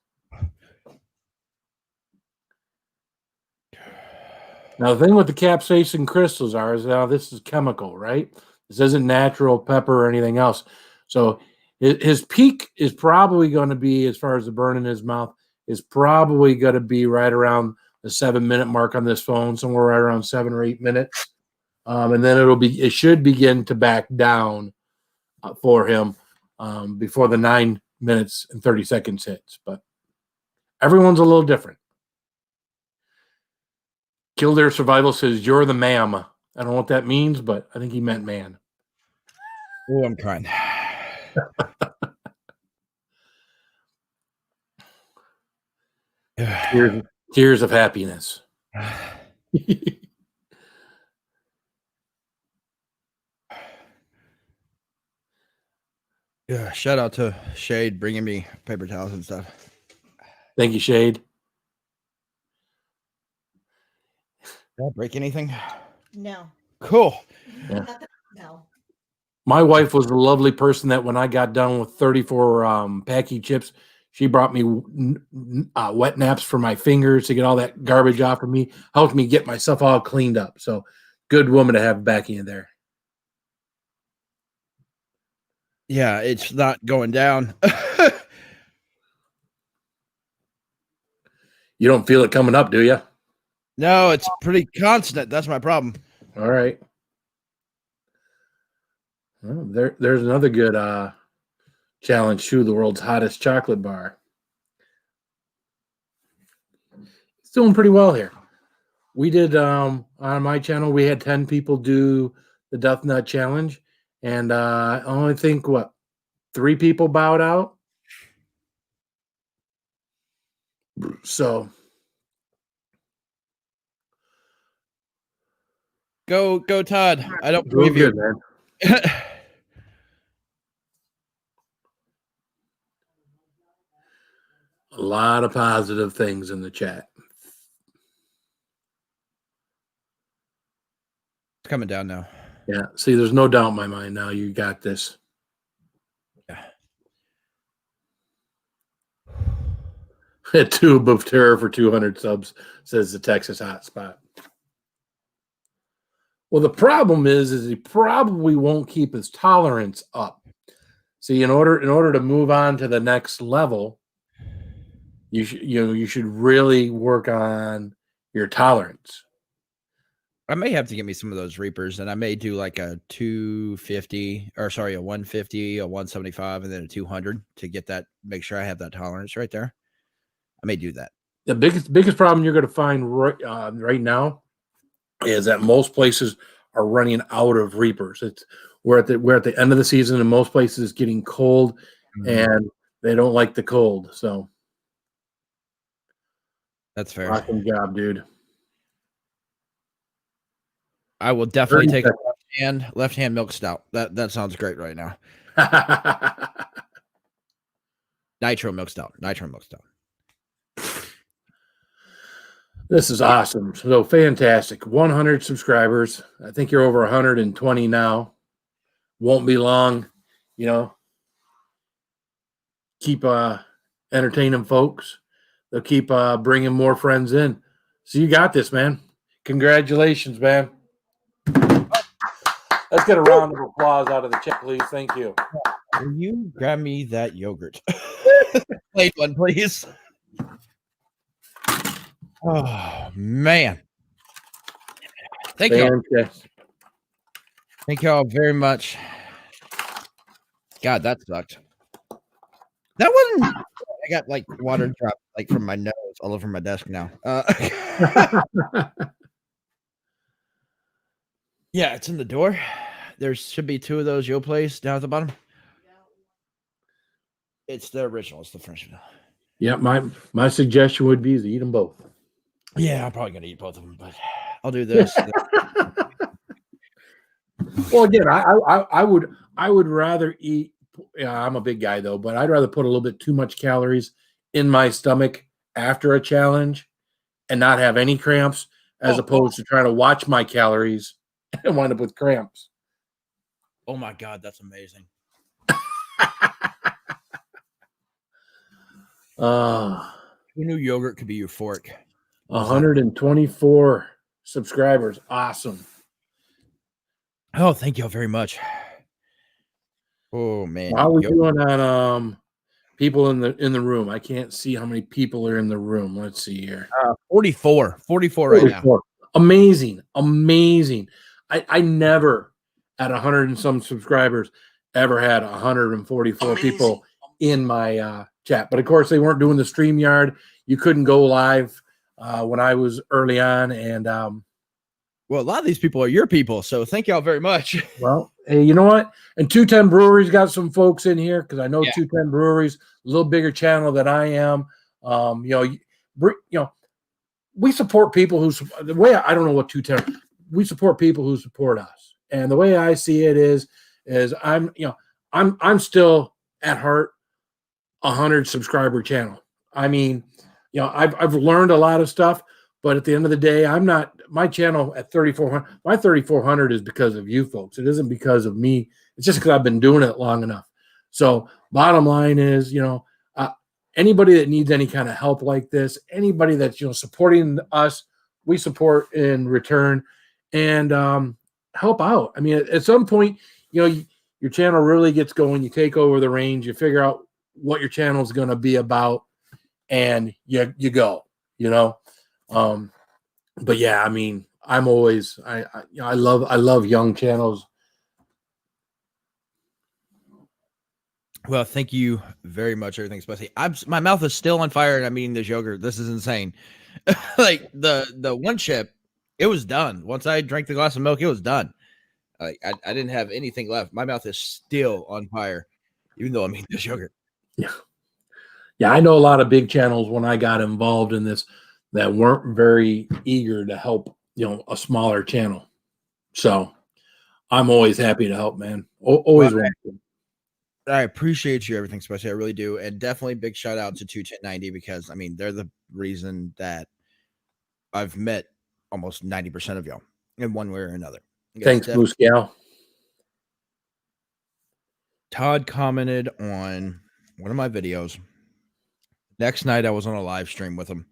Now, the thing with the capsaicin crystals is now this is chemical, right? This isn't natural pepper or anything else. So his peak is probably going to be, as far as the burn in his mouth, is probably going to be right around the 7-minute mark on this phone, somewhere right around 7 or 8 minutes. And then it should begin to back down for him before the 9 minutes and 30 seconds hits. But everyone's a little different. Kildare Survival says, you're the ma'am. I don't know what that means, but I think he meant man. Oh, I'm crying. Tears of happiness. Yeah, shout out to Shade bringing me paper towels and stuff. Thank you, Shade. Did I break anything? No. Cool. Yeah. No. My wife was a lovely person that when I got done with 34 Packy chips, she brought me wet naps for my fingers to get all that garbage off of me, helped me get myself all cleaned up. So good woman to have back in there. Yeah, it's not going down. You don't feel it coming up, do you? No, it's pretty constant. That's my problem. All right. Well, there's another good challenge too, the world's hottest chocolate bar. It's doing pretty well here. We did on my channel, we had 10 people do the Death Nut Challenge, and I only think 3 people bowed out. So Go, Todd. I don't doing believe you. good, man. A lot of positive things in the chat. It's coming down now. Yeah. See, there's no doubt in my mind now. You got this. Yeah. A tube of terror for 200 subs, says the Texas hotspot. Well, the problem is he probably won't keep his tolerance up. See, in order to move on to the next level, you should really work on your tolerance. I may have to get me some of those Reapers, and I may do like a 250, or sorry, a 150, a 175, and then a 200 to get that. Make sure I have that tolerance right there. I may do that. The biggest problem you're going to find right now is that most places are running out of Reapers. We're at the end of the season, and most places it's getting cold, and they don't like the cold. So that's fair. Awesome job, dude. I will definitely take a left hand milk stout. That sounds great right now. Nitro milk stout. This is awesome. So fantastic. 100 subscribers. I think you're over 120 now. Won't be long. Keep entertaining folks. They'll keep bringing more friends in. So you got this, man. Congratulations, man. Let's get a round of applause out of the chat, please. Thank you. Will you grab me that yogurt? Plain one, please. Oh, man. Thank you. Thank you all very much. God, that sucked. That wasn't. I got like water drop like from my nose all over my desk now. Yeah, it's in the door. There should be 2 of those Yo plays down at the bottom. It's the original. It's the French vanilla. Yeah, my suggestion would be to eat them both. Yeah, I'm probably gonna eat both of them, but I'll do this. Well, again, I would rather eat. Yeah, I'm a big guy though, but I'd rather put a little bit too much calories in my stomach after a challenge and not have any cramps, as opposed to trying to watch my calories and wind up with cramps. Oh my God, that's amazing. Who knew yogurt could be euphoric? 124 subscribers. Awesome. Oh, thank you very much. Oh man. How are we doing on people in the room? I can't see how many people are in the room. Let's see here. 44 right now. Amazing. I never at 100 and some subscribers ever had 144 people in my chat. But of course, they weren't doing the StreamYard. You couldn't go live when I was early on. And well, a lot of these people are your people. So thank y'all very much. Well, hey, you know what? And 210 Brewery's got some folks in here because I know 210 Brewery's a little bigger channel than I am. We support people who the way I don't know what 210. We support people who support us, and the way I see it is I'm still at heart 100 subscriber channel. I mean, I've learned a lot of stuff, but at the end of the day, I'm not. My channel at 3,400. My 3,400 is because of you folks. It isn't because of me. It's just because I've been doing it long enough. So, bottom line is, anybody that needs any kind of help like this, anybody that's supporting us, we support in return and help out. I mean, at some point, your channel really gets going. You take over the reins. You figure out what your channel is going to be about, and you go. But yeah, I mean, I'm always I love young channels. Well, thank you very much. Everything's spicy. My mouth is still on fire, and I'm eating this yogurt. This is insane. Like the one chip, it was done. Once I drank the glass of milk, it was done. Like I didn't have anything left. My mouth is still on fire, even though I'm eating this yogurt. Yeah, I know a lot of big channels when I got involved in this that weren't very eager to help, a smaller channel. So I'm always happy to help, man. Always want to. I appreciate you, everything special. I really do. And definitely big shout out to 21090 because I mean, they're the reason that I've met almost 90% of y'all in one way or another. Thanks, Blue Scale. Todd commented on one of my videos. Next night, I was on a live stream with him.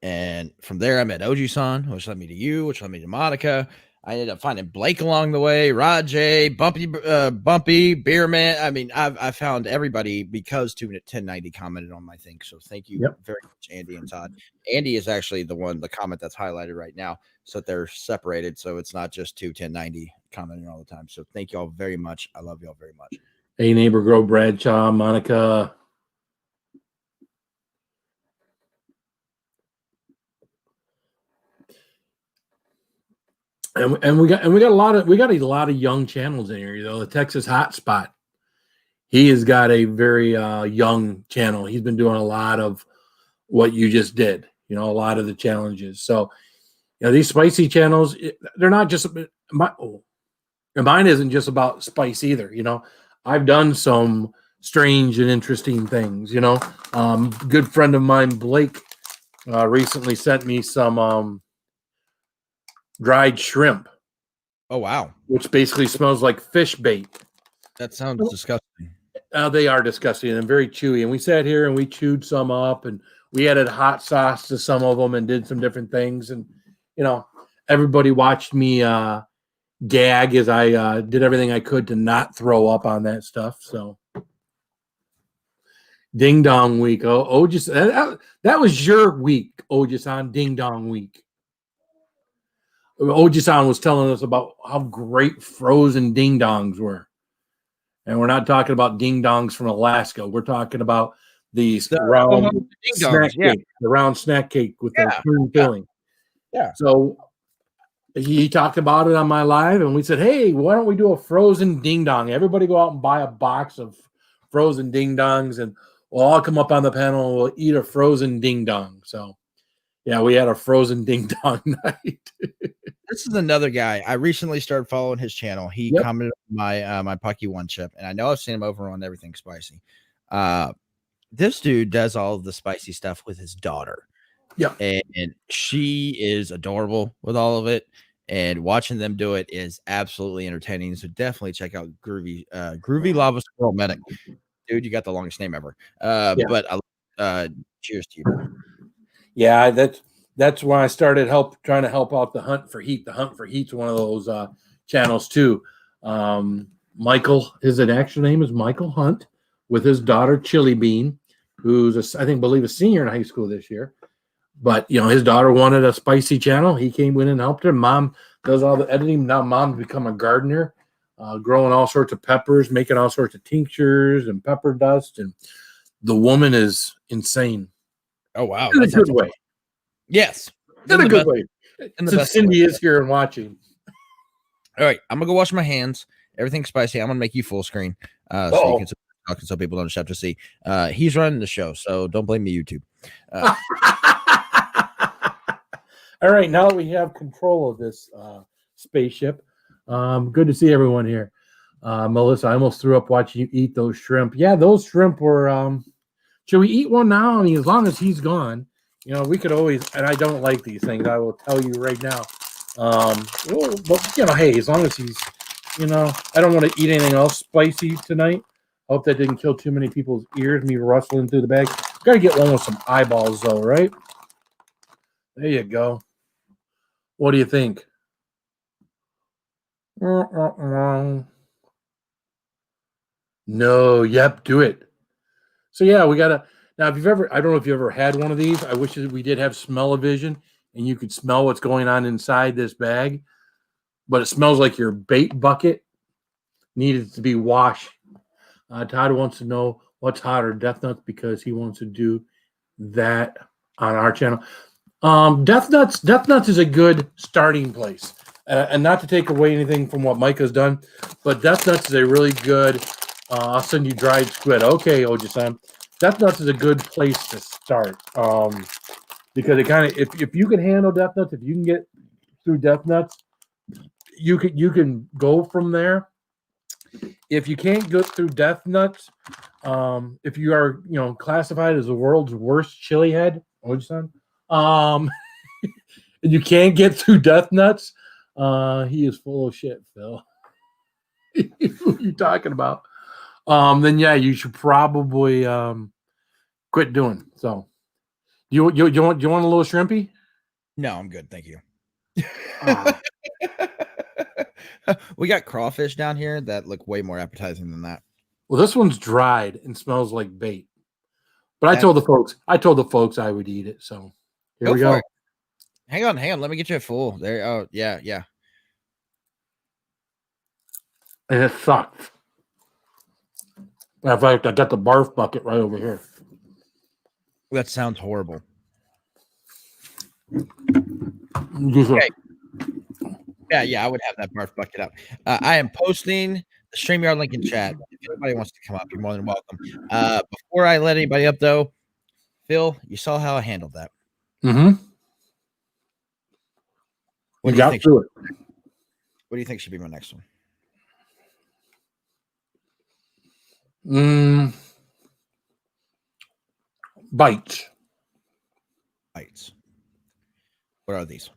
And from there, I met Oji-san, which led me to you, which led me to Monica. I ended up finding Blake along the way, Rajay, Bumpy, Beerman. I mean, I found everybody because 1090 commented on my thing. So thank you very much, Andy and Todd. Andy is actually the comment that's highlighted right now. So they're separated. So it's not just 1090 commenting all the time. So thank y'all very much. I love y'all very much. Hey, Neighbor Grow, Bradshaw, Monica. And we got a lot of young channels in here. The Texas Hotspot, he has got a very young channel. He's been doing a lot of what you just did. A lot of the challenges. So these spicy channels, they're not just mine isn't just about spice either. I've done some strange and interesting things. Good friend of mine, Blake, recently sent me some dried shrimp. Oh, wow. Which basically smells like fish bait. That sounds disgusting. They are disgusting and very chewy. And we sat here and we chewed some up and we added hot sauce to some of them and did some different things. And, everybody watched me gag as I did everything I could to not throw up on that stuff. So Ding Dong Week. That was your week, Oji-san, Ding Dong Week. Oji-san was telling us about how great frozen ding-dongs were. And we're not talking about ding-dongs from Alaska. We're talking about these The round ding snack dongs, yeah. cake, the round snack cake with the Yeah, cream yeah. filling. Yeah. So he talked about it on my live, and we said, "Hey, why don't we do a frozen ding dong? Everybody go out and buy a box of frozen ding dongs, and we'll all come up on the panel and we'll eat a frozen ding dong." So, yeah, we had a frozen ding dong night. This is another guy. I recently started following his channel. He Yep. commented on my Pucky One chip, and I know I've seen him over on Everything Spicy. This dude does all of the spicy stuff with his daughter. Yep. And she is adorable with all of it. And watching them do it is absolutely entertaining. So definitely check out Groovy Lava Squirrel Medic. Dude, you got the longest name ever. Yeah. But cheers to you, bro. Yeah, that's when I started trying to help out the Hunt for Heat. The Hunt for Heat's one of those channels too. Michael, his actual name is Michael Hunt, with his daughter Chili Bean, who's I believe a senior in high school this year. But his daughter wanted a spicy channel. He came in and helped her. Mom does all the editing. Now mom's become a gardener, growing all sorts of peppers, making all sorts of tinctures and pepper dust. And the woman is insane. Oh wow. In a good way. Yes. In a good way. Since Cindy is here and watching. All right. I'm gonna go wash my hands. Everything's spicy. I'm gonna make you full screen. So you can talk so people don't just have to see. He's running the show, so don't blame me, YouTube. All right, now that we have control of this spaceship, good to see everyone here. Melissa, I almost threw up watching you eat those shrimp. Yeah, those shrimp were. Should we eat one now? I mean, as long as he's gone, we could always. And I don't like these things. I will tell you right now. But hey, as long as he's, I don't want to eat anything else spicy tonight. Hope that didn't kill too many people's ears. Me rustling through the bag. Got to get one with some eyeballs, though, right? There you go. What do you think? No, yep, do it. So yeah, we gotta now. If you've ever, I don't know if you ever had one of these. I wish we did have smell-o-vision and you could smell what's going on inside this bag, but it smells like your bait bucket needed to be washed. Todd wants to know what's hotter, Death Nuts, because he wants to do that on our channel. Death Nuts is a good starting place, and not to take away anything from what Mike has done, but Death Nuts is a really good. I'll send you dried squid. Okay, Oji-san. Death Nuts is a good place to start, because it kind of if you can handle Death Nuts, if you can get through Death Nuts, you can go from there. If you can't go through Death Nuts, if you are classified as the world's worst chili head, Oji-san. And you can't get through Death Nuts. He is full of shit, Phil. What are you talking about? Then yeah, you should probably quit doing. So, you want a little shrimpy? No, I'm good, thank you. Oh. We got crawfish down here that look way more appetizing than that. Well, this one's dried and smells like bait. But I told the folks I would eat it. So here we go. Hang on. Let me get you a full. There. Oh, yeah. And it sucks. In fact, I got the barf bucket right over here. That sounds horrible. Okay. Yeah, I would have that barf bucket up. I am posting the StreamYard link in chat. If anybody wants to come up, you're more than welcome. Before I let anybody up, though, Phil, you saw how I handled that. Mm-hmm. What do you think should be my next one? Bites. What are these?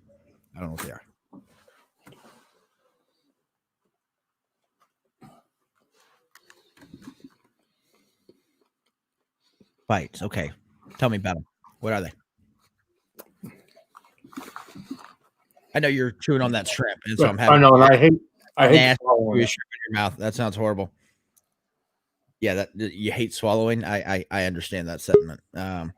I don't know what they are. Bites. Okay. Tell me about them. What are they? I know you're chewing on that shrimp, and so I'm having. I know, and I hate swallowing shrimp in your mouth. That sounds horrible. Yeah, that you hate swallowing. I understand that sentiment. I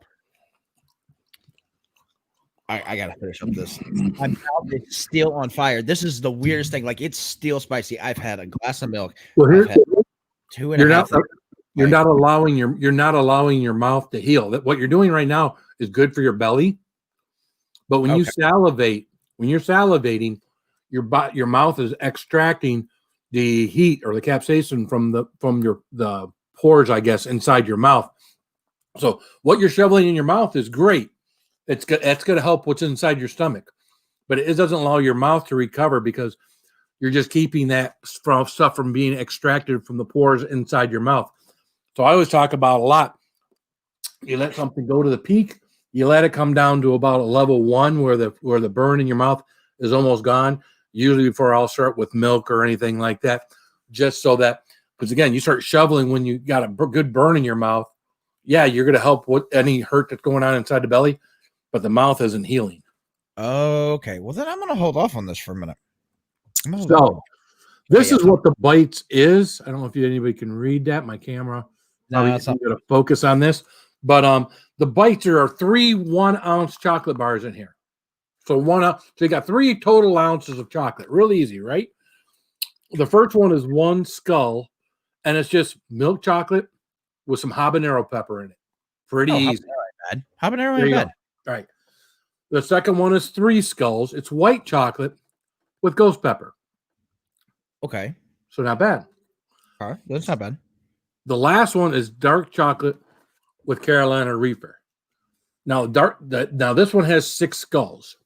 gotta finish up this. My mouth is still on fire. This is the weirdest thing. Like, it's still spicy. I've had a glass of milk. Well, I've had 2.5. You're Right. not allowing your mouth to heal. That what you're doing right now is good for your belly. But when you Okay. salivate, when you're salivating, your mouth is extracting the heat or the capsaicin from the pores, I guess, inside your mouth. So what you're shoveling in your mouth is great. That's going to help what's inside your stomach, but it doesn't allow your mouth to recover because you're just keeping that stuff from being extracted from the pores inside your mouth. So I always talk about a lot. You let something go to the peak, you let it come down to about a level 1 where the burn in your mouth is almost gone. Usually before I'll start with milk or anything like that, just so that, because again, you start shoveling when you got a good burn in your mouth. Yeah, you're going to help with any hurt that's going on inside the belly, but the mouth isn't healing. Okay. Well, then I'm going to hold off on this for a minute. So this yeah, is what the bites is. I don't know if anybody can read that. My camera probably it's going to focus on this, but the bites are 3 1-ounce chocolate bars in here. So so you got 3 total ounces of chocolate. Real easy, right? The first one is 1 skull, and it's just milk chocolate with some habanero pepper in it. Pretty easy. Habanero ain't bad. All right. The second one is 3 skulls. It's white chocolate with ghost pepper. Okay. So not bad. All right. That's not bad. The last one is dark chocolate with Carolina Reaper. Now this one has 6 skulls.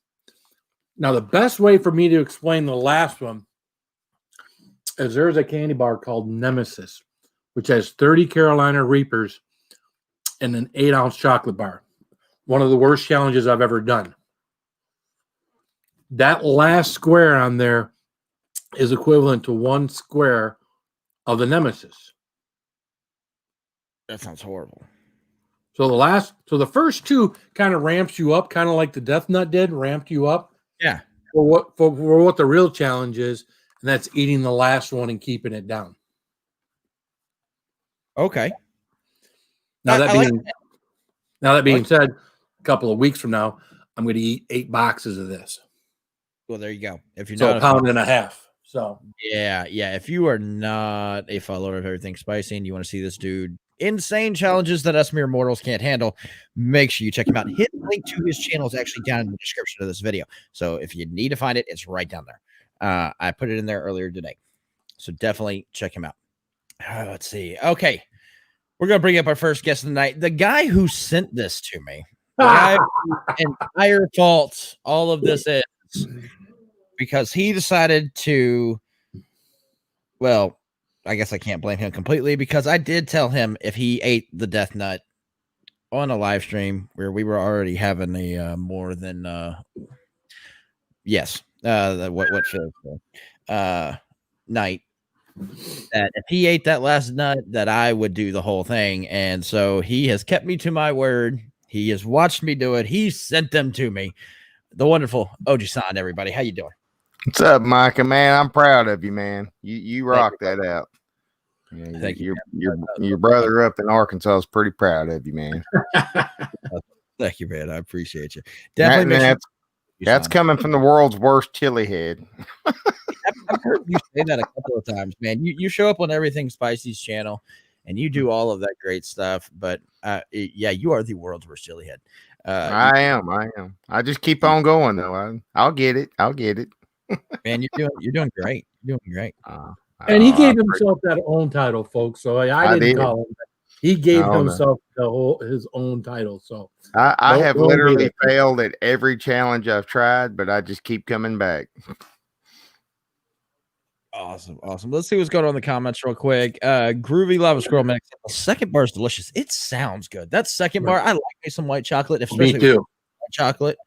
Now the best way for me to explain the last one is there's a candy bar called Nemesis, which has 30 Carolina Reapers and an 8-ounce chocolate bar. One of the worst challenges I've ever done. That last square on there is equivalent to 1 square of the Nemesis. That sounds horrible. So the first 2 kind of ramps you up, kind of like the Death Nut did, ramped you up. Yeah. For what the real challenge is, and that's eating the last one and keeping it down. Okay. Now that being said, a couple of weeks from now, I'm going to eat 8 boxes of this. Well, there you go. If you're So not a pound and a half. So yeah. If you are not a follower of Everything Spicy and you want to see this dude insane challenges that us mere mortals can't handle, make sure you check him out. His link to his channel is actually down in the description of this video. So if you need to find it, it's right down there. I put it in there earlier today. So definitely check him out. Let's see. Okay. We're going to bring up our first guest of the night. The guy who sent this to me. The guy whose entire fault all of this is because he decided to, well, I guess I can't blame him completely because I did tell him if he ate the death nut on a live stream where we were already having a more than night, that if he ate that last nut that I would do the whole thing. And so he has kept me to my word. He has watched me do it. He sent them to me. The wonderful Oji-san, everybody. How you doing? What's up, Micah, man? I'm proud of you, man. You rock that out. Yeah, Thank you. Your brother up in Arkansas is pretty proud of you, man. Thank you, man. I appreciate you. Definitely. That's coming from the world's worst chili head. I've heard you say that a couple of times, man. You show up on Everything Spicy's channel and you do all of that great stuff, but yeah, you are the world's worst chili head. I am. I just keep on going though. I'll get it. Man, you're doing great. You're doing great. And he gave himself that own title, folks. So I didn't call him that. He gave himself his own title. So I have literally failed at every challenge I've tried, but I just keep coming back. Awesome. Let's see what's going on in the comments real quick. Groovy Lava Squirrel Man. The second bar is delicious. It sounds good. That second bar, I like me some white chocolate, especially me too. White chocolate.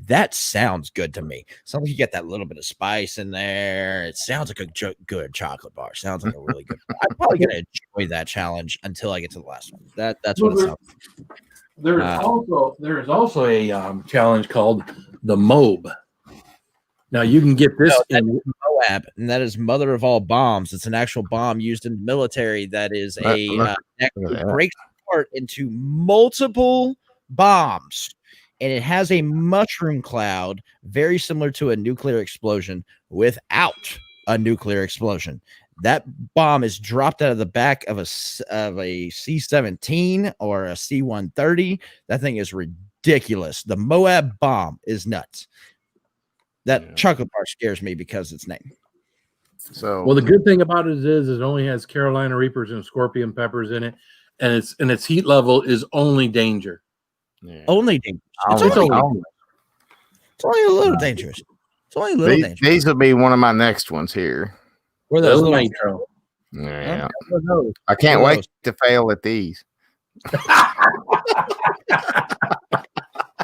That sounds good to me. Sounds like you get that little bit of spice in there. It sounds like a good chocolate bar. Sounds like a really good bar. I'm probably gonna enjoy that challenge until I get to the last one. That's what it sounds like. There is also a challenge called the MOB. Now you can get this in Moab, and that is mother of all bombs. It's an actual bomb used in the military that is breaks apart into multiple bombs. And it has a mushroom cloud very similar to a nuclear explosion without a nuclear explosion. That bomb is dropped out of the back of a C-17 or a C-130. That thing is ridiculous. The Moab bomb is nuts. That chocolate bar scares me because its name. So Well, the good thing about it is it only has Carolina Reapers and Scorpion peppers in it, and its heat level is only danger. Only dangerous. It's only a little dangerous. It's only a little dangerous. These will be one of my next ones here. Where those little nitro. Yeah. I can't wait to fail at these.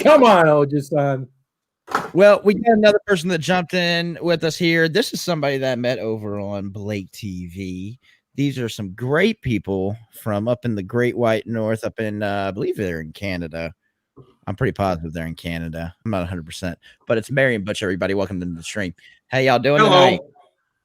Come on, Oji-san. Well, we got another person that jumped in with us here. This is somebody that I met over on Blake TV. These are some great people from up in the Great White North, up in, I believe they're in Canada. I'm pretty positive they're in Canada. I'm not 100%, but it's Mary and Butch, everybody. Welcome to the stream. How y'all doing tonight?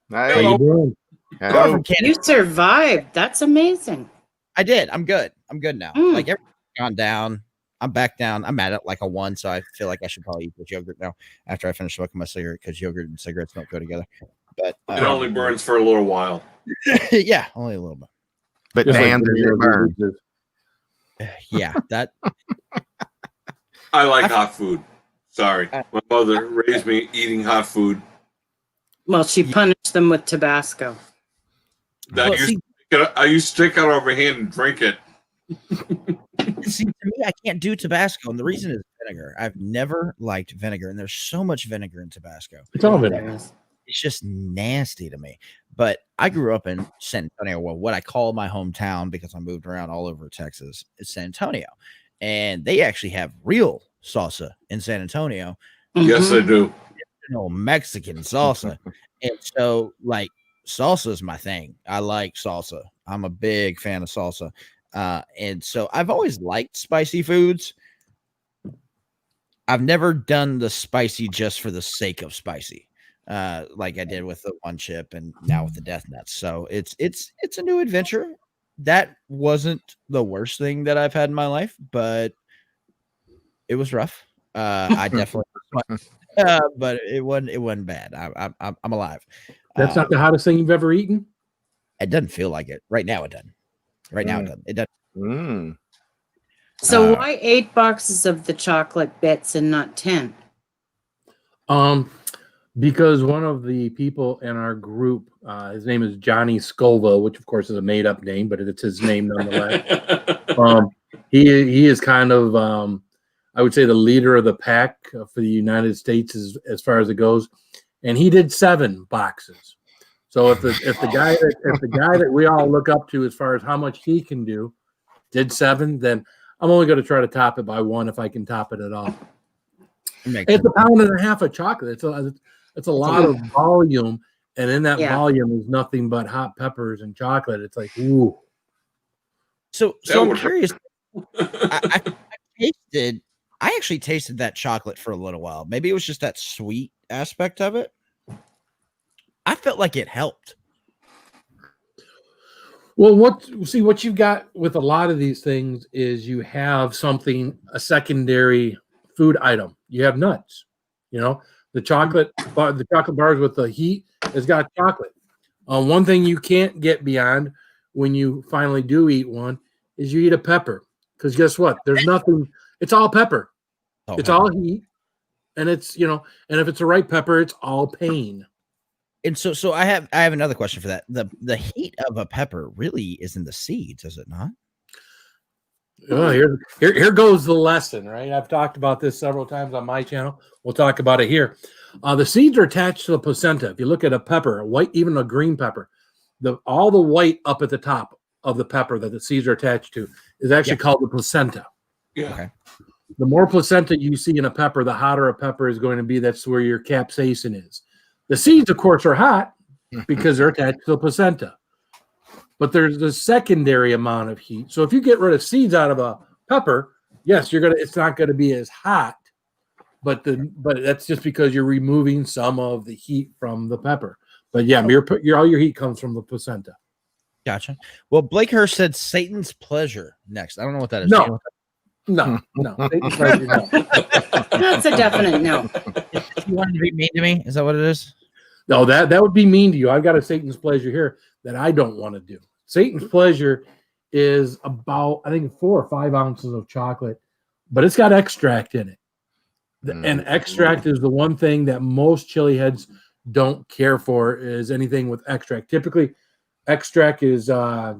Hey. How you doing? Hello. From Canada. You survived. That's amazing. I did. I'm good. I'm good now. Mm. Like everything's gone down. I'm back down. I'm at it like a 1, so I feel like I should probably eat this yogurt now after I finish smoking my cigarette because yogurt and cigarettes don't go together. But it only burns for a little while. Yeah, only a little bit. But Just damn, like does it burn? Yeah, that. I like hot food. Sorry. My mother raised me eating hot food. Well, she punished them with Tabasco. Well, I used to stick out over my hand and drink it. See, to me, I can't do Tabasco, and the reason is vinegar. I've never liked vinegar, and there's so much vinegar in Tabasco. It's all vinegar. It's just nasty to me. But I grew up in San Antonio, well, what I call my hometown because I moved around all over Texas, is San Antonio. And they actually have real salsa in San Antonio. Yes, I do. Mexican salsa. And so, like, salsa is my thing. I like salsa. I'm a big fan of salsa. And so I've always liked spicy foods. I've never done the spicy just for the sake of spicy, like I did with the one chip and now with the death nuts. So it's a new adventure. That wasn't the worst thing that I've had in my life, but it was rough. I definitely, but it wasn't bad. I'm alive. That's not the hottest thing you've ever eaten? It doesn't feel like it. Right now it doesn't. Right now it doesn't. It doesn't. So why 8 boxes of the chocolate bits and not 10? Because one of the people in our group, his name is Johnny Scoville, which of course is a made-up name, but it's his name nonetheless. He is kind of, I would say, the leader of the pack for the United States as far as it goes, and he did 7 boxes. So if the guy that we all look up to as far as how much he can do did 7, then I'm only going to try to top it by 1 if I can top it at all. It's 1.5 pounds of chocolate. It's a lot of volume, and in that volume is nothing but hot peppers and chocolate. It's like, ooh. So I'm curious. I actually tasted that chocolate for a little while. Maybe it was just that sweet aspect of it. I felt like it helped. Well, what you've got with a lot of these things is you have a secondary food item. You have nuts, the chocolate bars with the heat has got chocolate. One thing you can't get beyond when you finally do eat one is you eat a pepper, because guess what? There's nothing. It's all pepper. It's all heat, and it's and if it's the right pepper, it's all pain. And so I have another question for that. The heat of a pepper really is in the seeds, is it not? Oh, here goes the lesson, right? I've talked about this several times on my channel. We'll talk about it here. The seeds are attached to the placenta. If you look at a pepper, a white, even a green pepper, all the white up at the top of the pepper that the seeds are attached to is actually called the placenta. Yeah. Okay. The more placenta you see in a pepper, the hotter a pepper is going to be. That's where your capsaicin is. The seeds, of course, are hot because they're attached to the placenta. But there's the secondary amount of heat. So if you get rid of seeds out of a pepper, yes, it's not going to be as hot. But that's just because you're removing some of the heat from the pepper. But yeah, all your heat comes from the placenta. Gotcha. Well, Blake Hurst said Satan's pleasure next. I don't know what that is. No. Satan's pleasure, no. That's a definite no. You wanted to be mean to me? Is that what it is? No, that would be mean to you. I've got a Satan's pleasure here that I don't want to do. Satan's pleasure is about, I think, 4 or 5 ounces of chocolate, but it's got extract in it. And extract is the one thing that most chili heads don't care for, is anything with extract. Typically, extract is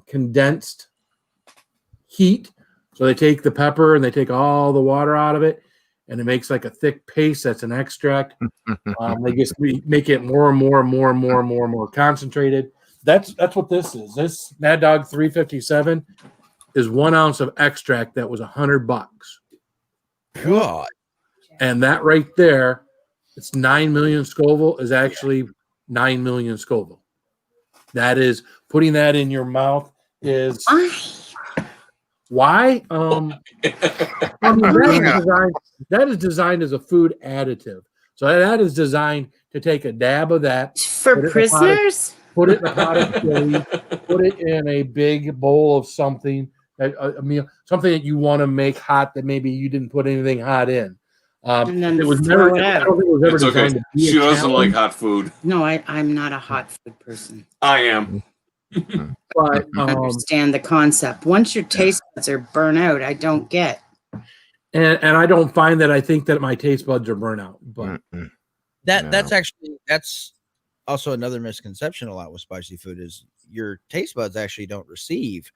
condensed heat. So they take the pepper and they take all the water out of it, and it makes like a thick paste. That's an extract. They just make it more and more concentrated. That's what this is. This Mad Dog 357 is 1 ounce of extract that was $100. God. And that right there, it's 9 million Scoville, is actually 9 million Scoville. That is, putting that in your mouth is why? I mean, that is designed as a food additive. So that is designed to take a dab of that For prisoners? Put it in a pot of chili, put it in a big bowl of something, a meal, something that you want to make hot that maybe you didn't put anything hot in. And then it was throw never. it I out. don't think it was ever It's okay. designed to be She a doesn't like challenge, hot food. No, I'm not a hot food person. I am. but I understand the concept. Once your taste buds are burnt out, I don't get. and I don't find that. I think that my taste buds are burnt out. But That's also another misconception a lot with spicy food is your taste buds actually don't receive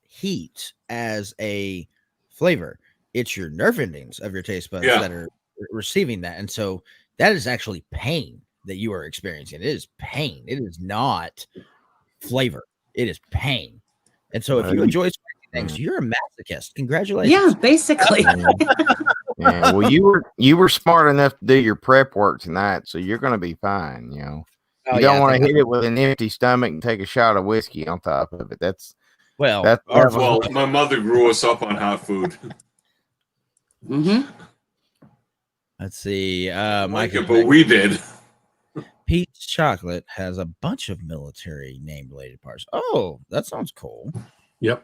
heat as a flavor. It's your nerve endings of your taste buds that are receiving that. And so that is actually pain that you are experiencing. It is pain. It is not flavor. It is pain. And so if you enjoy spicy things, you're a masochist. Congratulations. Yeah, basically. Yeah, well, you were smart enough to do your prep work tonight, so you're going to be fine. You know, you don't want to hit it with an empty stomach and take a shot of whiskey on top of it. Well, my mother grew us up on hot food. Mm-hmm. Let's see. But we did. Pete's Chocolate has a bunch of military name related parts. Oh, that sounds cool. Yep.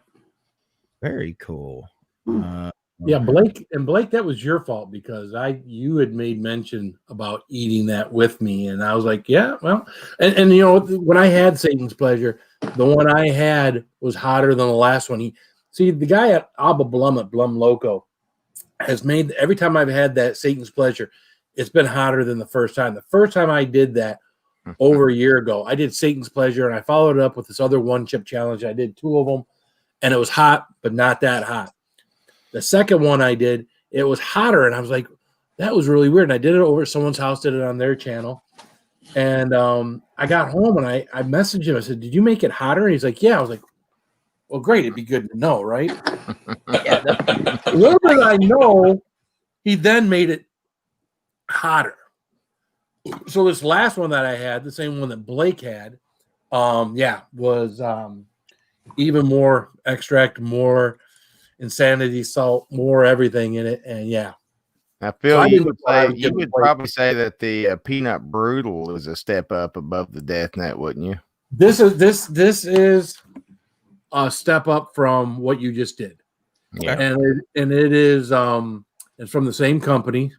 Very cool. Yeah, Blake, that was your fault because you had made mention about eating that with me, and I was like, yeah, well, and you know, when I had Satan's Pleasure, the one I had was hotter than the last one. The guy at Abba Blum at Blum Loco has made, every time I've had that Satan's Pleasure, it's been hotter than the first time. The first time I did that over a year ago, I did Satan's Pleasure, and I followed it up with this other one chip challenge. I did 2 of them, and it was hot, but not that hot. The second one I did, it was hotter, and I was like, that was really weird. And I did it over at someone's house, did it on their channel. And I got home, and I messaged him. I said, did you make it hotter? And he's like, yeah. I was like, well, great. It'd be good to know, right? Little did I know, he then made it hotter. So this last one that I had, the same one that Blake had, was even more extract, more insanity salt, more everything in it, and I feel you would probably say that the peanut brutal is a step up above the death net, wouldn't you? This is a step up from what you just did. Yeah, and it is it's from the same company,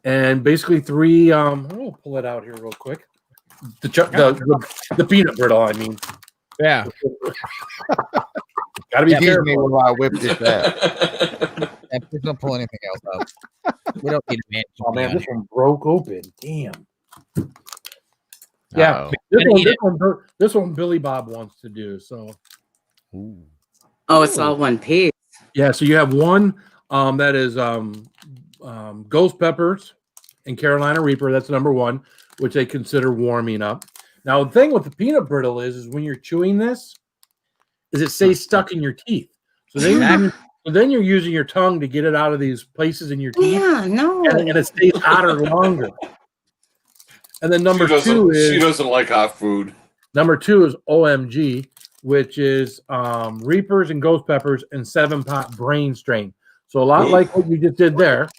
and basically 3 I'll pull it out here real quick. The peanut brittle, I mean. Yeah. Gotta be Excuse careful. me while I whip this out. Please don't pull anything else up. We don't need to manage. Oh man, this one broke open. Damn. Yeah, this one Billy Bob wants to do. So. Ooh. Oh, it's all one piece. Yeah, so you have one that is ghost peppers and Carolina Reaper. That's number 1, which they consider warming up. Now, the thing with the peanut brittle is when you're chewing this, is it stays stuck in your teeth. So then you're using your tongue to get it out of these places in your teeth. Yeah, no. And it stays hotter longer. And then number 2 is... She doesn't like hot food. Number 2 is OMG, which is Reapers and Ghost Peppers and 7-pot brain strain. So a lot like what you just did there.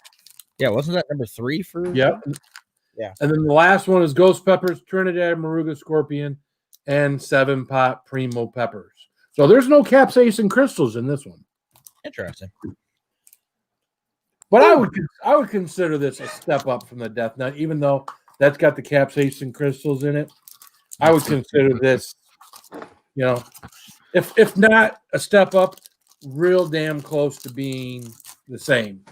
Yeah, wasn't that number 3 for? Yep. Yeah. And then the last one is Ghost Peppers, Trinidad Moruga Scorpion, and 7-pot Primo Peppers. So there's no capsaicin crystals in this one. Interesting. But I would consider this a step up from the Death Nut, even though That's got the capsaicin crystals in it. I would consider this, if not a step up, real damn close to being the same.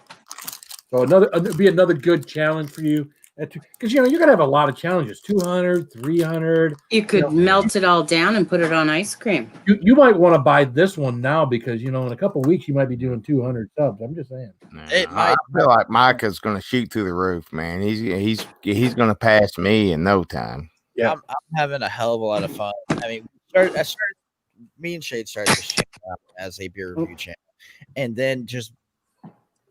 So it'd be another good challenge for you. Because, you're going to have a lot of challenges, 200, 300. You could melt it all down and put it on ice cream. You might want to buy this one now because, in a couple of weeks, you might be doing 200 subs. I'm just saying. I feel like Micah's going to shoot through the roof, man. He's going to pass me in no time. Yeah. I'm having a hell of a lot of fun. I mean, me and Shade started this channel as a beer review channel. And then just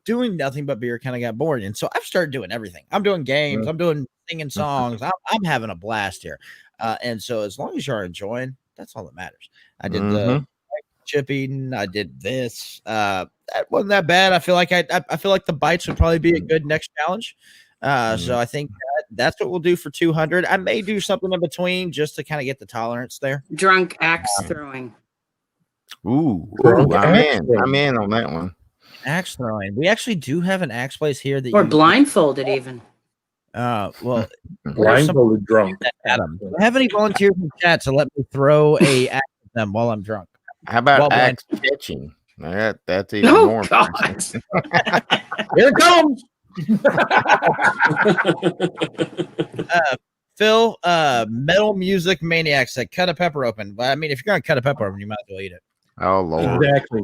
doing nothing but beer kind of got boring. And so I've started doing everything. I'm doing games. I'm doing singing songs. I'm having a blast here. And so as long as you're enjoying, that's all that matters. I did the chipping. I did this. That wasn't that bad. I feel like I feel like the bites would probably be a good next challenge. So I think that's what we'll do for 200. I may do something in between just to kind of get the tolerance there. Drunk axe throwing. Ooh, I'm in on that one. Axe throwing. We actually do have an axe place here that or blindfolded even. Well, blindfolded drunk. Adam, do I have any volunteers in chat to let me throw a axe at them while I'm drunk? How about axe catching? That's even more. God. Here it comes. Phil, Metal Music Maniac said, cut a pepper open. But I mean, if you're gonna cut a pepper open, you might as well eat it. Oh Lord. Exactly.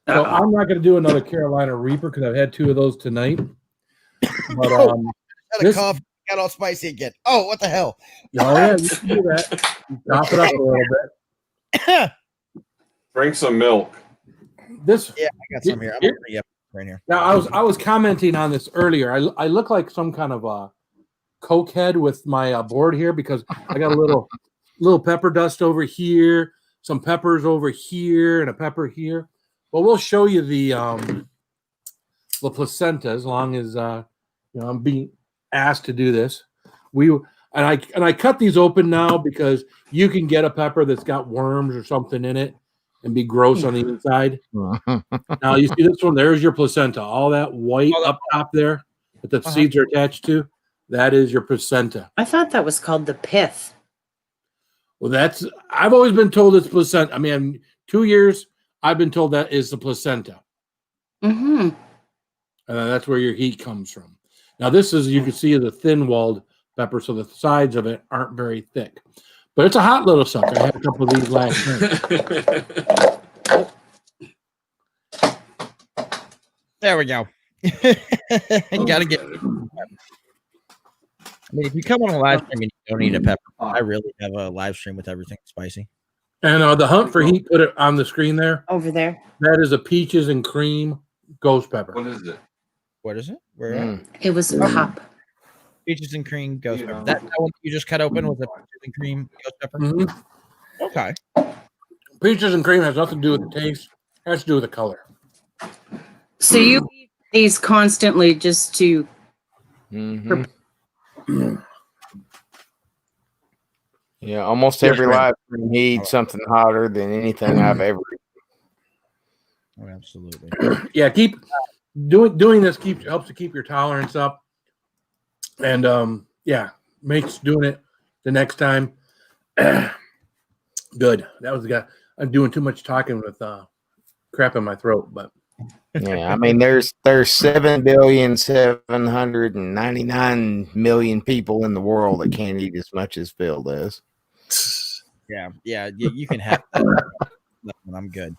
So I'm not going to do another Carolina Reaper because I've had 2 of those tonight. But got cough, got all spicy again. Oh, what the hell? Oh yeah, you can do that. Top it up a little bit. Drink some milk. I got some here. I'm gonna bring you up right here. Now I was commenting on this earlier. I look like some kind of a cokehead with my board here because I got a little pepper dust over here, some peppers over here, and a pepper here. Well, we'll show you the placenta as long as I'm being asked to do this. I cut these open now because you can get a pepper that's got worms or something in it and be gross on the inside. Now you see this one. There's your placenta. All that white up top there that the seeds are attached to. That is your placenta. I thought that was called the pith. Well, I've always been told it's placenta. I mean, 2 years. I've been told that is the placenta. Mm-hmm. And that's where your heat comes from. Now, this is, you can see the thin-walled pepper, so the sides of it aren't very thick. But it's a hot little sucker. I had a couple of these last night. There we go. Gotta get. I mean, if you come on a live stream and you don't eat a pepper, I really have a live stream with everything spicy. And the Hunt for Heat, put it on the screen there. Over there. That is a peaches and cream ghost pepper. What is it? What is it? Where? It was a pop. Peaches and cream ghost pepper. That one you just cut open with a peaches and cream ghost pepper? Mm-hmm. Okay. Peaches and cream has nothing to do with the taste. It has to do with the color. So you eat these constantly just to... Yeah, almost every live stream he eats something hotter than anything I've ever eaten. Oh, absolutely. Yeah, keep doing this helps to keep your tolerance up. And makes doing it the next time good. That was the guy. I'm doing too much talking with crap in my throat, but yeah, I mean there's 7,799,000,000 people in the world that can't eat as much as Phil does. Yeah, you can have that. I'm good.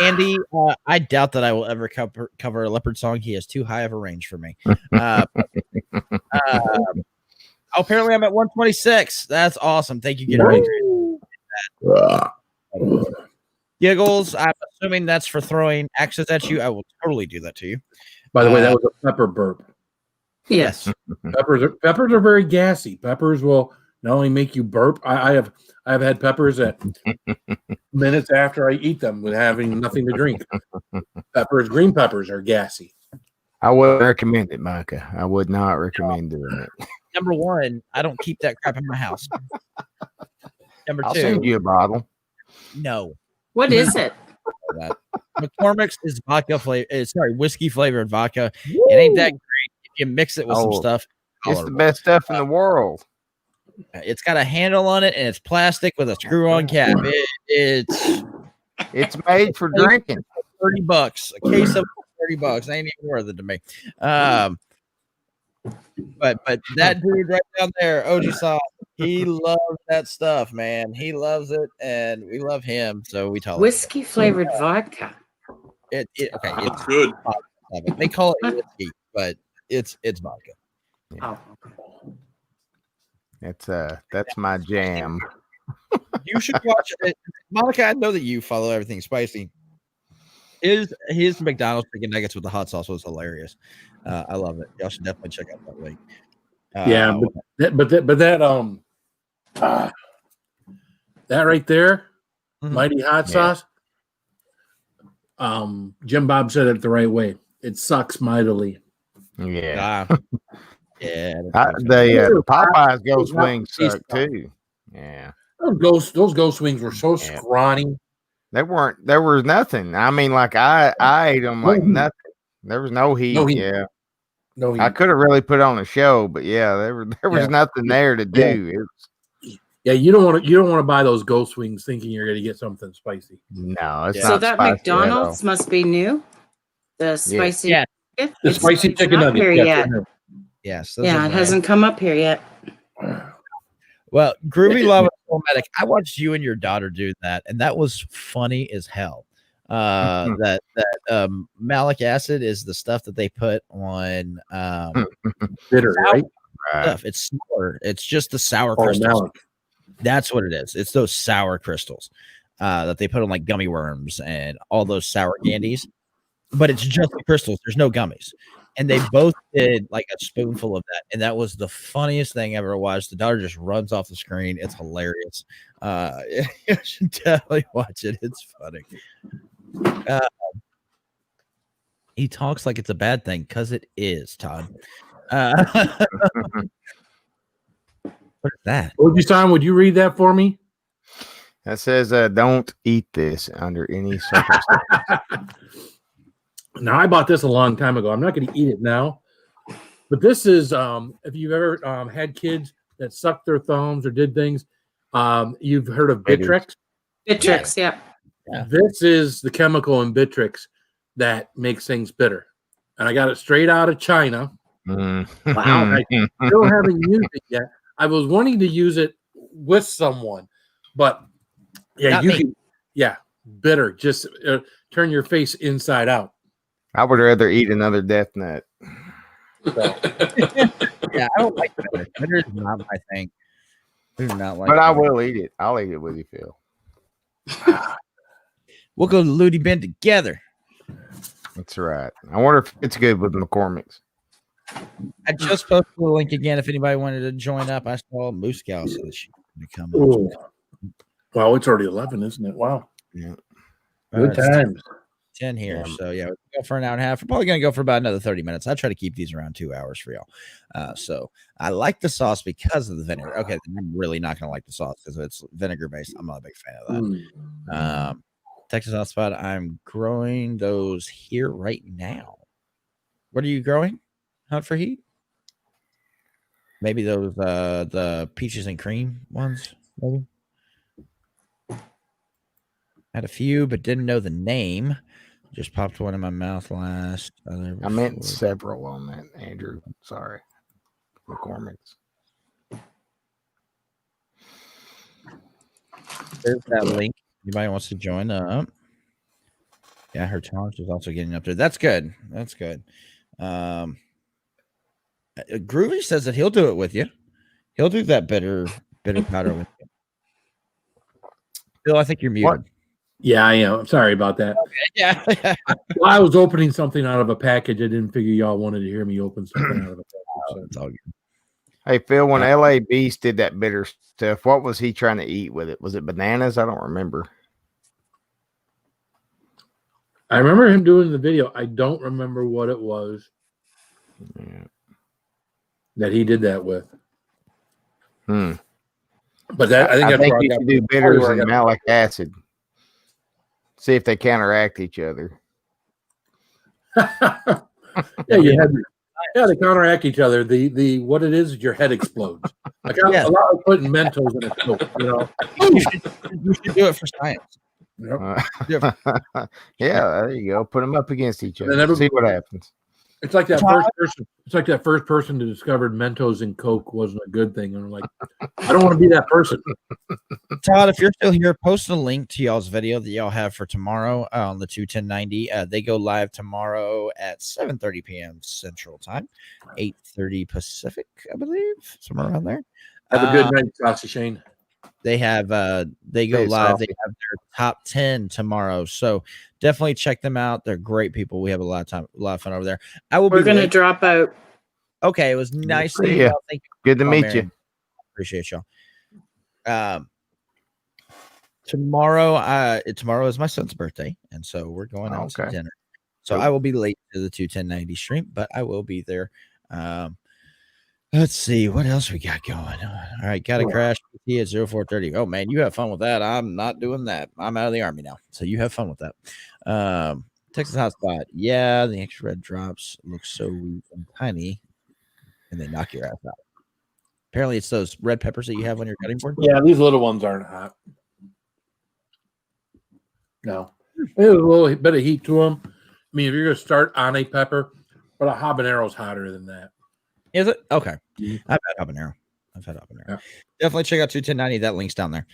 Andy, I doubt that I will ever cover a Leopard song. He has too high of a range for me. Apparently I'm at 126. That's awesome. Thank you, Gatorade. Giggles, I'm assuming that's for throwing axes at you. I will totally do that to you. by the way, that was a pepper burp. Yes. Peppers are very gassy. Peppers will not only make you burp. I've had peppers at minutes after I eat them with having nothing to drink. Green peppers are gassy. I would recommend it, Micah. I would not recommend doing it. Number one, I don't keep that crap in my house. Number I'll two, send you a bottle. no. What is it? McCormick's is whiskey flavored vodka. It ain't that great. you mix it with some Oh, stuff, It's the tolerable. best stuff in the world. It's got a handle on it, and it's plastic with a screw-on cap. It's made for drinking. $30. A case of $30 ain't even worth it to me. But that dude right down there, OG Sauce, he loves that stuff, man. He loves it, and we love him, so we tolerate Whiskey flavored vodka. it. Okay, That's it's good. they call it whiskey, but it's vodka. Oh, That's my jam. You should watch it. Monica, I know that you follow everything spicy. His McDonald's chicken nuggets with the hot sauce was hilarious. I love it. Y'all should definitely check out that link. That right there, Mhm. Mighty Hot Sauce. Jim Bob said it the right way. It sucks mightily. Yeah. Yeah. The Popeyes ghost wings suck too. Yeah. Those ghost wings were so scrawny. There was nothing. I mean, like I ate them like nothing. There was no heat. No heat. Yeah. No, I could have really put on a show, but yeah, there was nothing there to do. Yeah, you don't want to buy those ghost wings thinking you're going to get something spicy. No, it's Yeah. so not that spicy at McDonald's must be new. The spicy, Yeah. chicken? The It's spicy not chicken up nugget. here Yes, yet. I know. Yes. Yeah, it hasn't come up here yet. Well, Groovy Love Medic. I watched you and your daughter do that, and that was funny as hell. That malic acid is the stuff that they put on Bitter, right? stuff. It's sour. It's just the sour Oh, crystals. malic. That's what it is. It's those sour crystals that they put on like gummy worms and all those sour candies. But it's just the crystals. There's no gummies. And they both did like a spoonful of that. And that was the funniest thing I ever watched. The daughter just runs off the screen. It's hilarious. You should definitely watch it. It's funny. He talks like it's a bad thing because it is, Todd. What is that? Oji-san, would you read that for me? That says, don't eat this under any circumstance. Now, I bought this a long time ago. I'm not going to eat it now. But this is, if you've ever had kids that sucked their thumbs or did things, you've heard of Bittrex. Bittrex, yeah. This is the chemical in Bittrex that makes things bitter. And I got it straight out of China. Wow. I still haven't used it yet. I was wanting to use it with someone, but yeah, bitter. Just turn your face inside out. I would rather eat another death nut. Yeah, I don't like bitter. Bitter is not my thing. I do not like But I bitter. will eat it. I'll eat it with you, Phil. We'll go to Ludi Bin together. That's right. I wonder if it's good with McCormick's. I just posted the link again if anybody wanted to join up. I saw Moose Cow so that she could come. Ooh. Wow, it's already 11, isn't it? Wow. Yeah. Good It's times. 10 here. So yeah, we'll go for an hour and a half. We're probably gonna go for about another 30 minutes. I try to keep these around 2 hours for y'all. So I like the sauce because of the vinegar. Okay, I'm really not gonna like the sauce because it's vinegar based. I'm not a big fan of that. Texas Hotspot, I'm growing those here right now. What are you growing? Hunt for Heat? Maybe those the peaches and cream ones, maybe. Had a few, but didn't know the name. Just popped one in my mouth last. I meant several on that, Andrew. Sorry. McCormick's. There's that link. Anybody wants to join up? Yeah, her challenge is also getting up there. That's good. That's good. Groovy says that he'll do it with you. He'll do that bitter powder with you. Bill, I think you're muted. What? Yeah, I am. I'm sorry about that. Yeah. Well, I was opening something out of a package. I didn't figure y'all wanted to hear me open something out of a package. So. It's all good. Hey, Phil, when LA Beast did that bitter stuff, what was he trying to eat with it? Was it bananas? I don't remember. I remember him doing the video. I don't remember what it was that he did that with. But that I think you should do bitters and malic acid. See if they counteract each other. Yeah, Yeah, they counteract each other. The what it is, your head explodes. Like Yeah. a lot of putting Mentos in a Coke, you know. You should do it for science. Yep. Yeah, there you go. Put them up against each And then other. See what happens. It's like that first person. It's like that first person who discovered Mentos and Coke wasn't a good thing. And I'm like, I don't want to be that person. Todd, if you're still here, post a link to y'all's video that y'all have for tomorrow on the 21090. They go live tomorrow at 7:30 p.m. Central Time, 8:30 Pacific, I believe, somewhere around there. Have a good night, Saucy Shane. They have they go Hey, live. Saucy. They have their top 10 tomorrow. So definitely check them out. They're great people. We have a lot of fun over there. We're be going to late. drop out. Okay, it was nice See seeing ya. y'all. Thank you. Good to Oh, meet Marion. you. Appreciate y'all. Tomorrow is my son's birthday, and so we're going out to Okay. dinner. So Cool. I will be late to the 21090 stream, but I will be there. Let's see what else we got going on. All right, got a crash PT at 0430. Oh man, you have fun with that. I'm not doing that. I'm out of the army now, so you have fun with that. Texas hotspot. Yeah, the infrared drops look so weak and tiny, and they knock your ass out. Apparently, it's those red peppers that you have on your cutting board. Yeah, these little ones aren't hot. No, there's a little bit of heat to them. I mean, if you're going to start on a pepper, but a habanero's hotter than that. Is it? Okay. Mhm. I've had habanero. Yeah. Definitely check out 21090. That link's down there.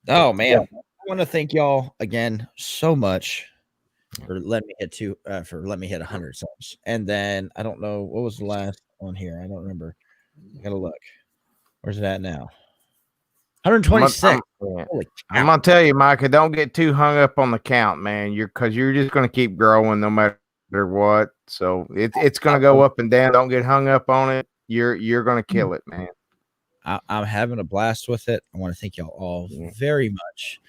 Oh man. I want to thank y'all again so much for letting me hit 100 subs. And then I don't know what was the last one here. I don't remember. I gotta look. Where's it at now? 126. Yeah. Holy I'm cow. gonna tell you, Micah, don't get too hung up on the count, man. You're just gonna keep growing no matter what. So it's gonna go up and down. Don't get hung up on it. You're gonna kill it, man. I'm having a blast with it. I want to thank y'all all very much.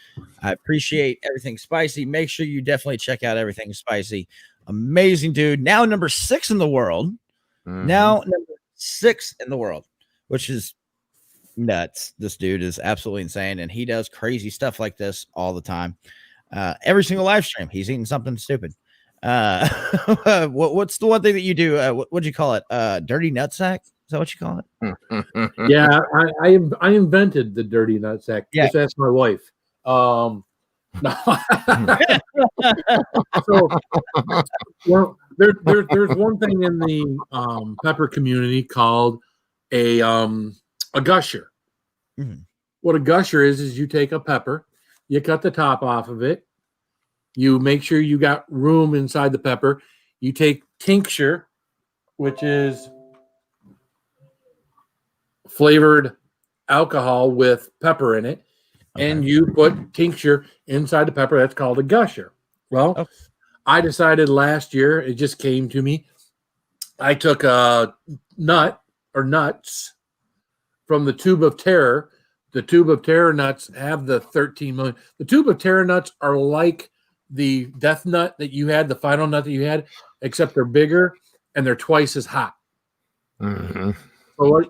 I appreciate everything spicy. Make sure you definitely check out everything spicy. Amazing dude. Now number 6 in the world. Mhm. Now number 6 in the world, which is nuts. This dude is absolutely insane, and he does crazy stuff like this all the time. Every single live stream, he's eating something stupid. What's the one thing that you do? What'd you call it? Dirty nutsack? Is that what you call it? Yeah, I invented the dirty nutsack. Yeah. Just ask my wife. No. So, well, there's one thing in the pepper community called a gusher. Mhm. What a gusher is you take a pepper, you cut the top off of it, you make sure you got room inside the pepper, you take tincture, which is flavored alcohol with pepper in it, and you put tincture inside the pepper. That's called a gusher. Well, I decided last year, it just came to me. I took a nut or nuts from the Tube of Terror. The Tube of Terror nuts have the 13 million. The Tube of Terror nuts are like the death nut that you had, the final nut that you had, except they're bigger and they're twice as hot. Mm-hmm.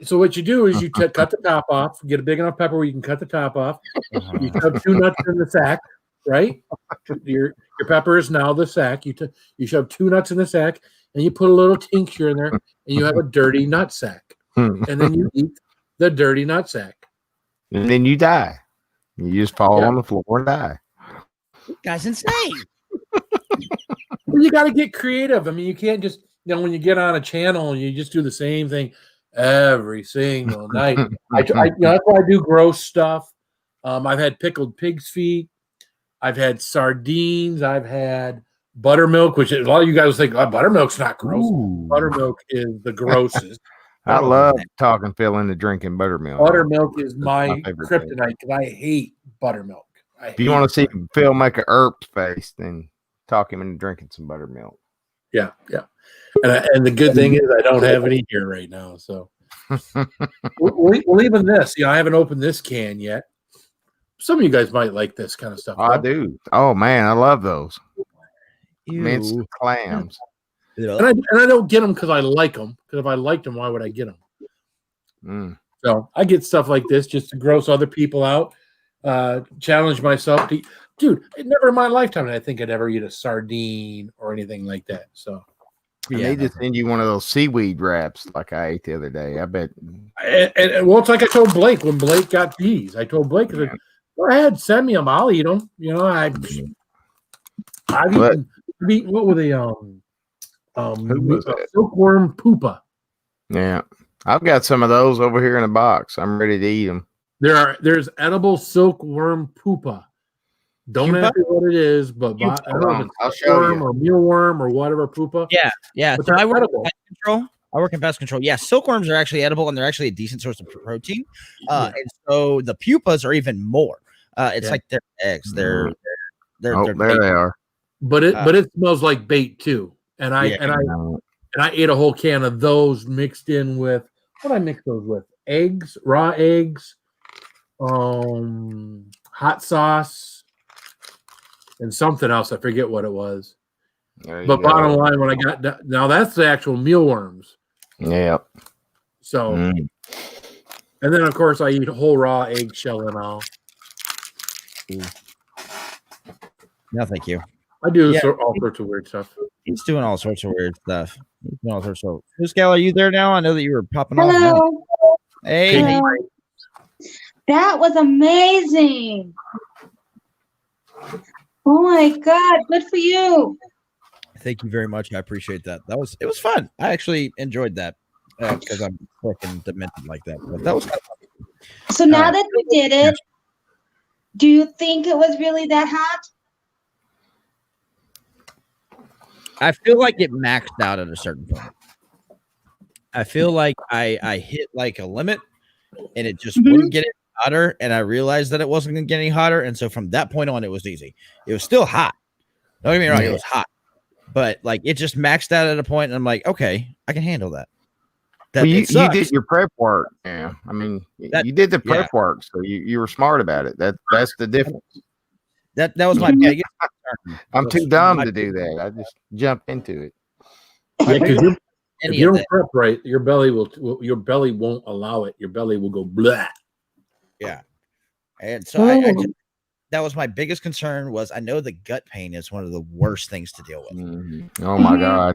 So what you do is you cut the top off, get a big enough pepper where you can cut the top off. You shove 2 nuts in the sack, right? Your pepper is now the sack. You shove 2 nuts in the sack, and you put a little tincture in there, and you have a dirty nut sack. And then you eat the dirty nut sack. And then you die. You just fall on the floor and die. Guy's insane. Well, you got to get creative. I mean, you can't just, when you get on a channel and you just do the same thing every single night. That's why I do gross stuff. I've had pickled pig's feet. I've had sardines. I've had buttermilk, which a lot of you guys think buttermilk's not gross. Ooh. Buttermilk is the grossest. I love talking Phil into drinking buttermilk. Buttermilk is my favorite kryptonite because I hate buttermilk. If you want to see Phil make a herb face, then talk him into drinking some buttermilk. Yeah. And the good thing is I don't have any here right now. So we'll even this. I haven't opened this can yet. Some of you guys might like this kind of stuff. I do. Oh man, I love those. Minced Ew. clams. And I don't get them because I like them. Because if I liked them, why would I get them? Mm. So I get stuff like this just to gross other people out, challenge myself to. Dude, never in my lifetime did I think I'd ever eat a sardine or anything like that. So I need to send you one of those seaweed wraps like I ate the other day. I bet. And well, it's like I told Blake when Blake got peas. I told Blake, I said, go ahead, send me them. I'll eat them. You know, I've eaten what were they? Who was that? Silkworm pupa. Yeah, I've got some of those over here in a box. I'm ready to eat them. There's edible silkworm pupa. Don't ask me what it is, but I don't know if I'll it's show silkworm you. or mealworm or whatever pupa. Yeah. But So I work in edible. pest control. Yeah, silkworms are actually edible, and they're actually a decent source of protein. And so the pupas are even more. It's like their eggs. They're there they are. But it smells like bait too. And I ate a whole can of those mixed in with what I mixed those with? Eggs, raw eggs, hot sauce, and something else. I forget what it was. But bottom line, when I got now, that's the actual mealworms. Yep. So, and then of course I eat a whole raw eggshell and all. No, thank you. I do all sorts of weird stuff. He's doing all sorts of weird stuff. He's doing all sorts of. Scale, are you there now? I know that you were popping off. Hello. Hey. Hello. That was amazing. Oh my God. Good for you. Thank you very much. I appreciate that. It was fun. I actually enjoyed that because I'm fucking demented like that. But that was kind of fun. So now that you did it, do you think it was really that hot? I feel like it maxed out at a certain point. I feel like I hit like a limit and it just wouldn't get any hotter. And I realized that it wasn't going to get any hotter. And so from that point on, it was easy. It was still hot. Don't get me wrong. It was hot. But like it just maxed out at a point, and I'm like, okay, I can handle that. Well, you did your prep work. Yeah, I mean, you did the prep work, so you were smart about it. That's the difference. That was my biggest concern. I'm too dumb to do that. I just jumped into it. Yeah, because if you don't prep right, your belly won't allow it. Your belly will go blah. Yeah, and so I just, that was my biggest concern. Was I know the gut pain is one of the worst things to deal with. Mm-hmm. Oh my God,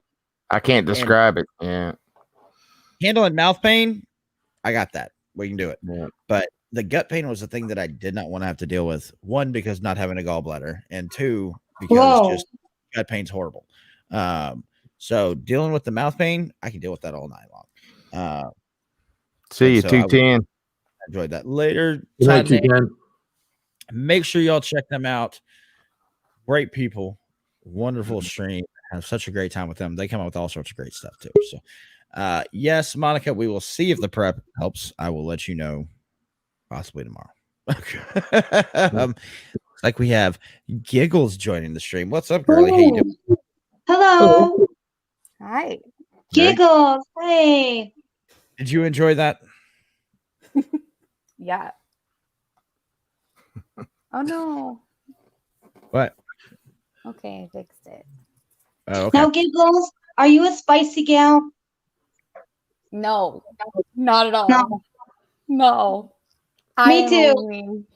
I can't describe it. Yeah, handling mouth pain, I got that. We can do it. Yeah. But the gut pain was the thing that I did not want to have to deal with. One, because not having a gallbladder, and two, because just gut pain's horrible. So dealing with the mouth pain, I can deal with that all night long. See you 210. Enjoyed that later. Make sure y'all check them out. Great people, wonderful stream. Have such a great time with them. They come up with all sorts of great stuff too. So, yes, Monica, we will see if the prep helps. I will let you know possibly tomorrow. Like we have Giggles joining the stream. What's up, girlie? How you doing? Hello. Hi. Giggles. Hey. Did you enjoy that? Yeah. Oh no. What? Okay, I fixed it. Oh, okay. Now, Giggles, are you a spicy gal? No, not at all. No. Me too.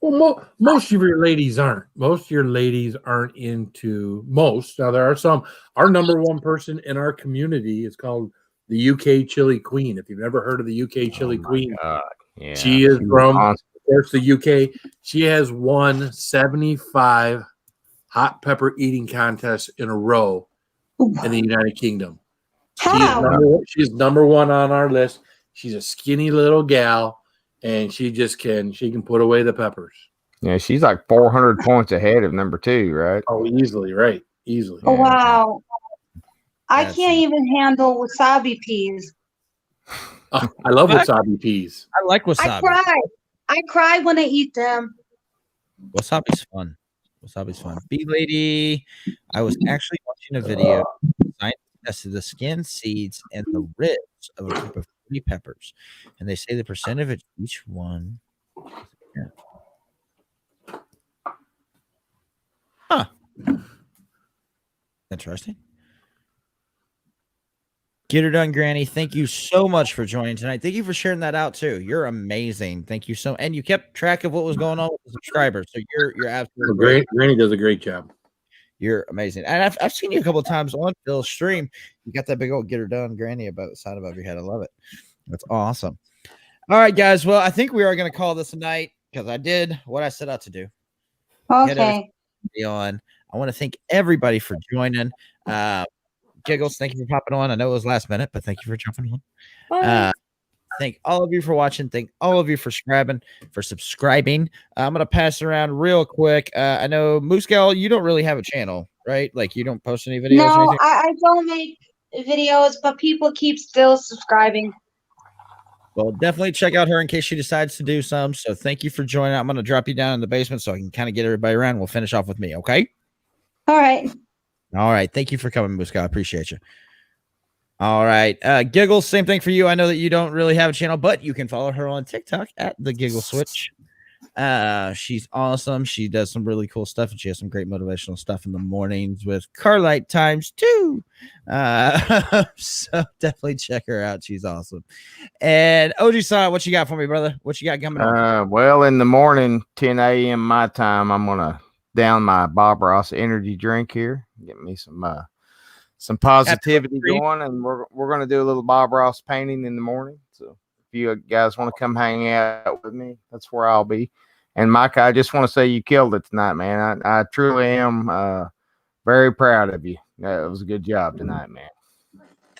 Well, most of your ladies aren't. Most of your ladies aren't into most. Now, there are some. Our number one person in our community is called the UK Chili Queen. If you've never heard of the UK Chili Queen, yeah. She is from, of course, the UK. She has won 75 hot pepper eating contests in a row in the United Kingdom. She's number one on our list. She's a skinny little gal, and she can put away the peppers. Yeah, she's like 400 points ahead of number 2, right? Oh, easily, right? Easily. Oh, wow. I can't even handle wasabi peas. I love wasabi peas. I like wasabi. I cry when I eat them. Wasabi's fun. Wasabi's fun. Bee lady, I was actually watching a video. Scientists tested the skin, seeds, and the ribs of a group of 3 peppers, and they say the percent of each one. Yeah. Huh. Interesting. Get her done, Granny. Thank you so much for joining tonight. Thank you for sharing that out too. You're amazing. Thank you so. And you kept track of what was going on with the subscribers. So you're absolutely great. Granny does a great job. You're amazing. And I've seen you a couple of times on Phil's stream. You got that big old get her done granny above the side above your head. I love it. That's awesome. All right, guys. Well, I think we are going to call this a night because I did what I set out to do. Okay. On. I want to thank everybody for joining. Giggles, thank you for popping on. I know it was last minute, but thank you for jumping on. Thank all of you for watching. Thank all of you for subscribing. I'm gonna pass around real quick. I know Moose Gal, you don't really have a channel, right? Like you don't post any videos or No, anything? I don't make videos, but people keep still subscribing. Well, definitely check out her in case she decides to do some. So thank you for joining. I'm gonna drop you down in the basement so I can kind of get everybody around. We'll finish off with me, okay? All right. All right. Thank you for coming, Moose Gal. I appreciate you. All right. Giggles, same thing for you. I know that you don't really have a channel, but you can follow her on TikTok at the Giggle Switch. She's awesome. She does some really cool stuff, and she has some great motivational stuff in the mornings with Carlight times 2. So definitely check her out. She's awesome. And OG-san, what you got for me, brother? What you got coming on? Well, in the morning, 10 a.m. my time, I'm gonna down my Bob Ross energy drink here. Get me some positivity going, and we're going to do a little Bob Ross painting in the morning. So if you guys want to come hang out with me, that's where I'll be. And Mike, I just want to say you killed it tonight, man. I truly am very proud of you. It was a good job tonight, man.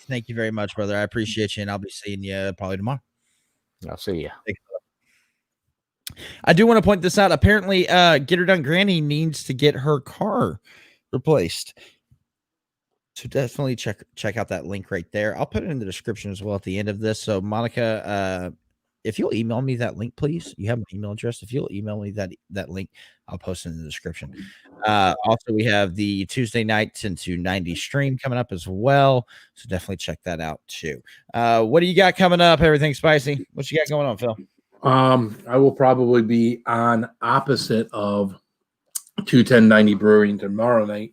Thank you very much, brother. I appreciate you, and I'll be seeing you probably tomorrow. I'll see you. I do want to point this out. Apparently, Get Her Done Granny needs to get her car replaced. So definitely check out that link right there. I'll put it in the description as well at the end of this. So Monica, if you'll email me that link, please. You have my email address. If you'll email me that link, I'll post it in the description. Also, we have the Tuesday night 10 to 90 stream coming up as well. So definitely check that out too. What do you got coming up? Everything spicy? What you got going on, Phil? I will probably be on opposite of 21090 Brewing tomorrow night.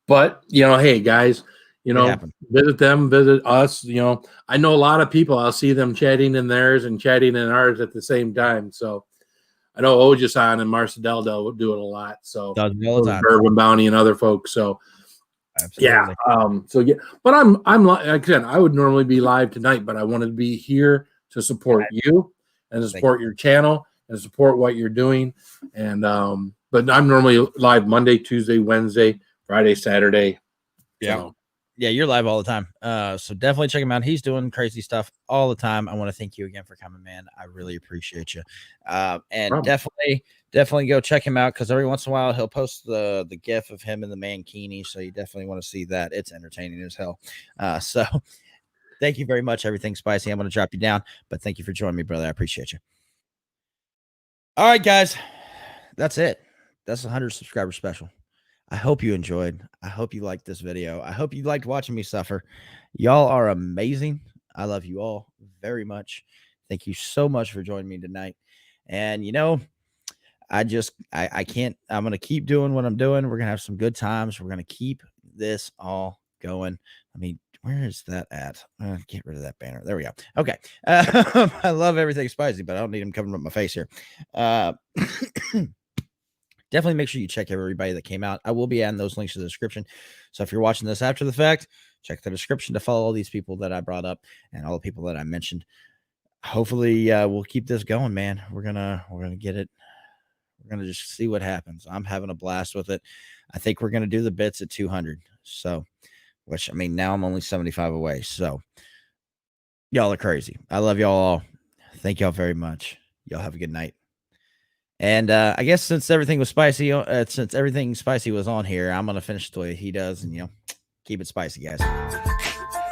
But, hey, guys, visit them, visit us. I know a lot of people. I'll see them chatting in theirs and chatting in ours at the same time. So I know Ojasan and Marcia Deldel will do it a lot. So Bourbon Bounty and other folks. So absolutely. But I'm again, I would normally be live tonight, but I wanted to be here to support you and to support your channel and support what you're doing. And but I'm normally live Monday, Tuesday, Wednesday, Friday, Saturday. Yeah. Yeah, you're live all the time. So definitely check him out. He's doing crazy stuff all the time. I want to thank you again for coming, man. I really appreciate you. And definitely go check him out because every once in a while he'll post the gif of him in the mankini. So you definitely want to see that. It's entertaining as hell. So thank you very much. Everything spicy. I'm going to drop you down, but thank you for joining me, brother. I appreciate you. All right, guys. That's it. That's a 100 subscriber special. I hope you enjoyed. I hope you liked this video. I hope you liked watching me suffer. Y'all are amazing. I love you all very much. Thank you so much for joining me tonight. And, I can't, I'm going to keep doing what I'm doing. We're going to have some good times. We're going to keep this all going. I mean, where is that at? Get rid of that banner. There we go. Okay. I love everything spicy, but I don't need them covering up my face here. Definitely make sure you check everybody that came out. I will be adding those links to the description. So if you're watching this after the fact, check the description to follow all these people that I brought up and all the people that I mentioned. Hopefully we'll keep this going, man. We're gonna get it. We're gonna just see what happens. I'm having a blast with it. I think we're gonna do the bits at 200. So, which I mean, now I'm only 75 away. So y'all are crazy. I love y'all all. Thank y'all very much. Y'all have a good night. And I guess since everything was spicy, since everything spicy was on here, I'm going to finish the way he does and, keep it spicy, guys.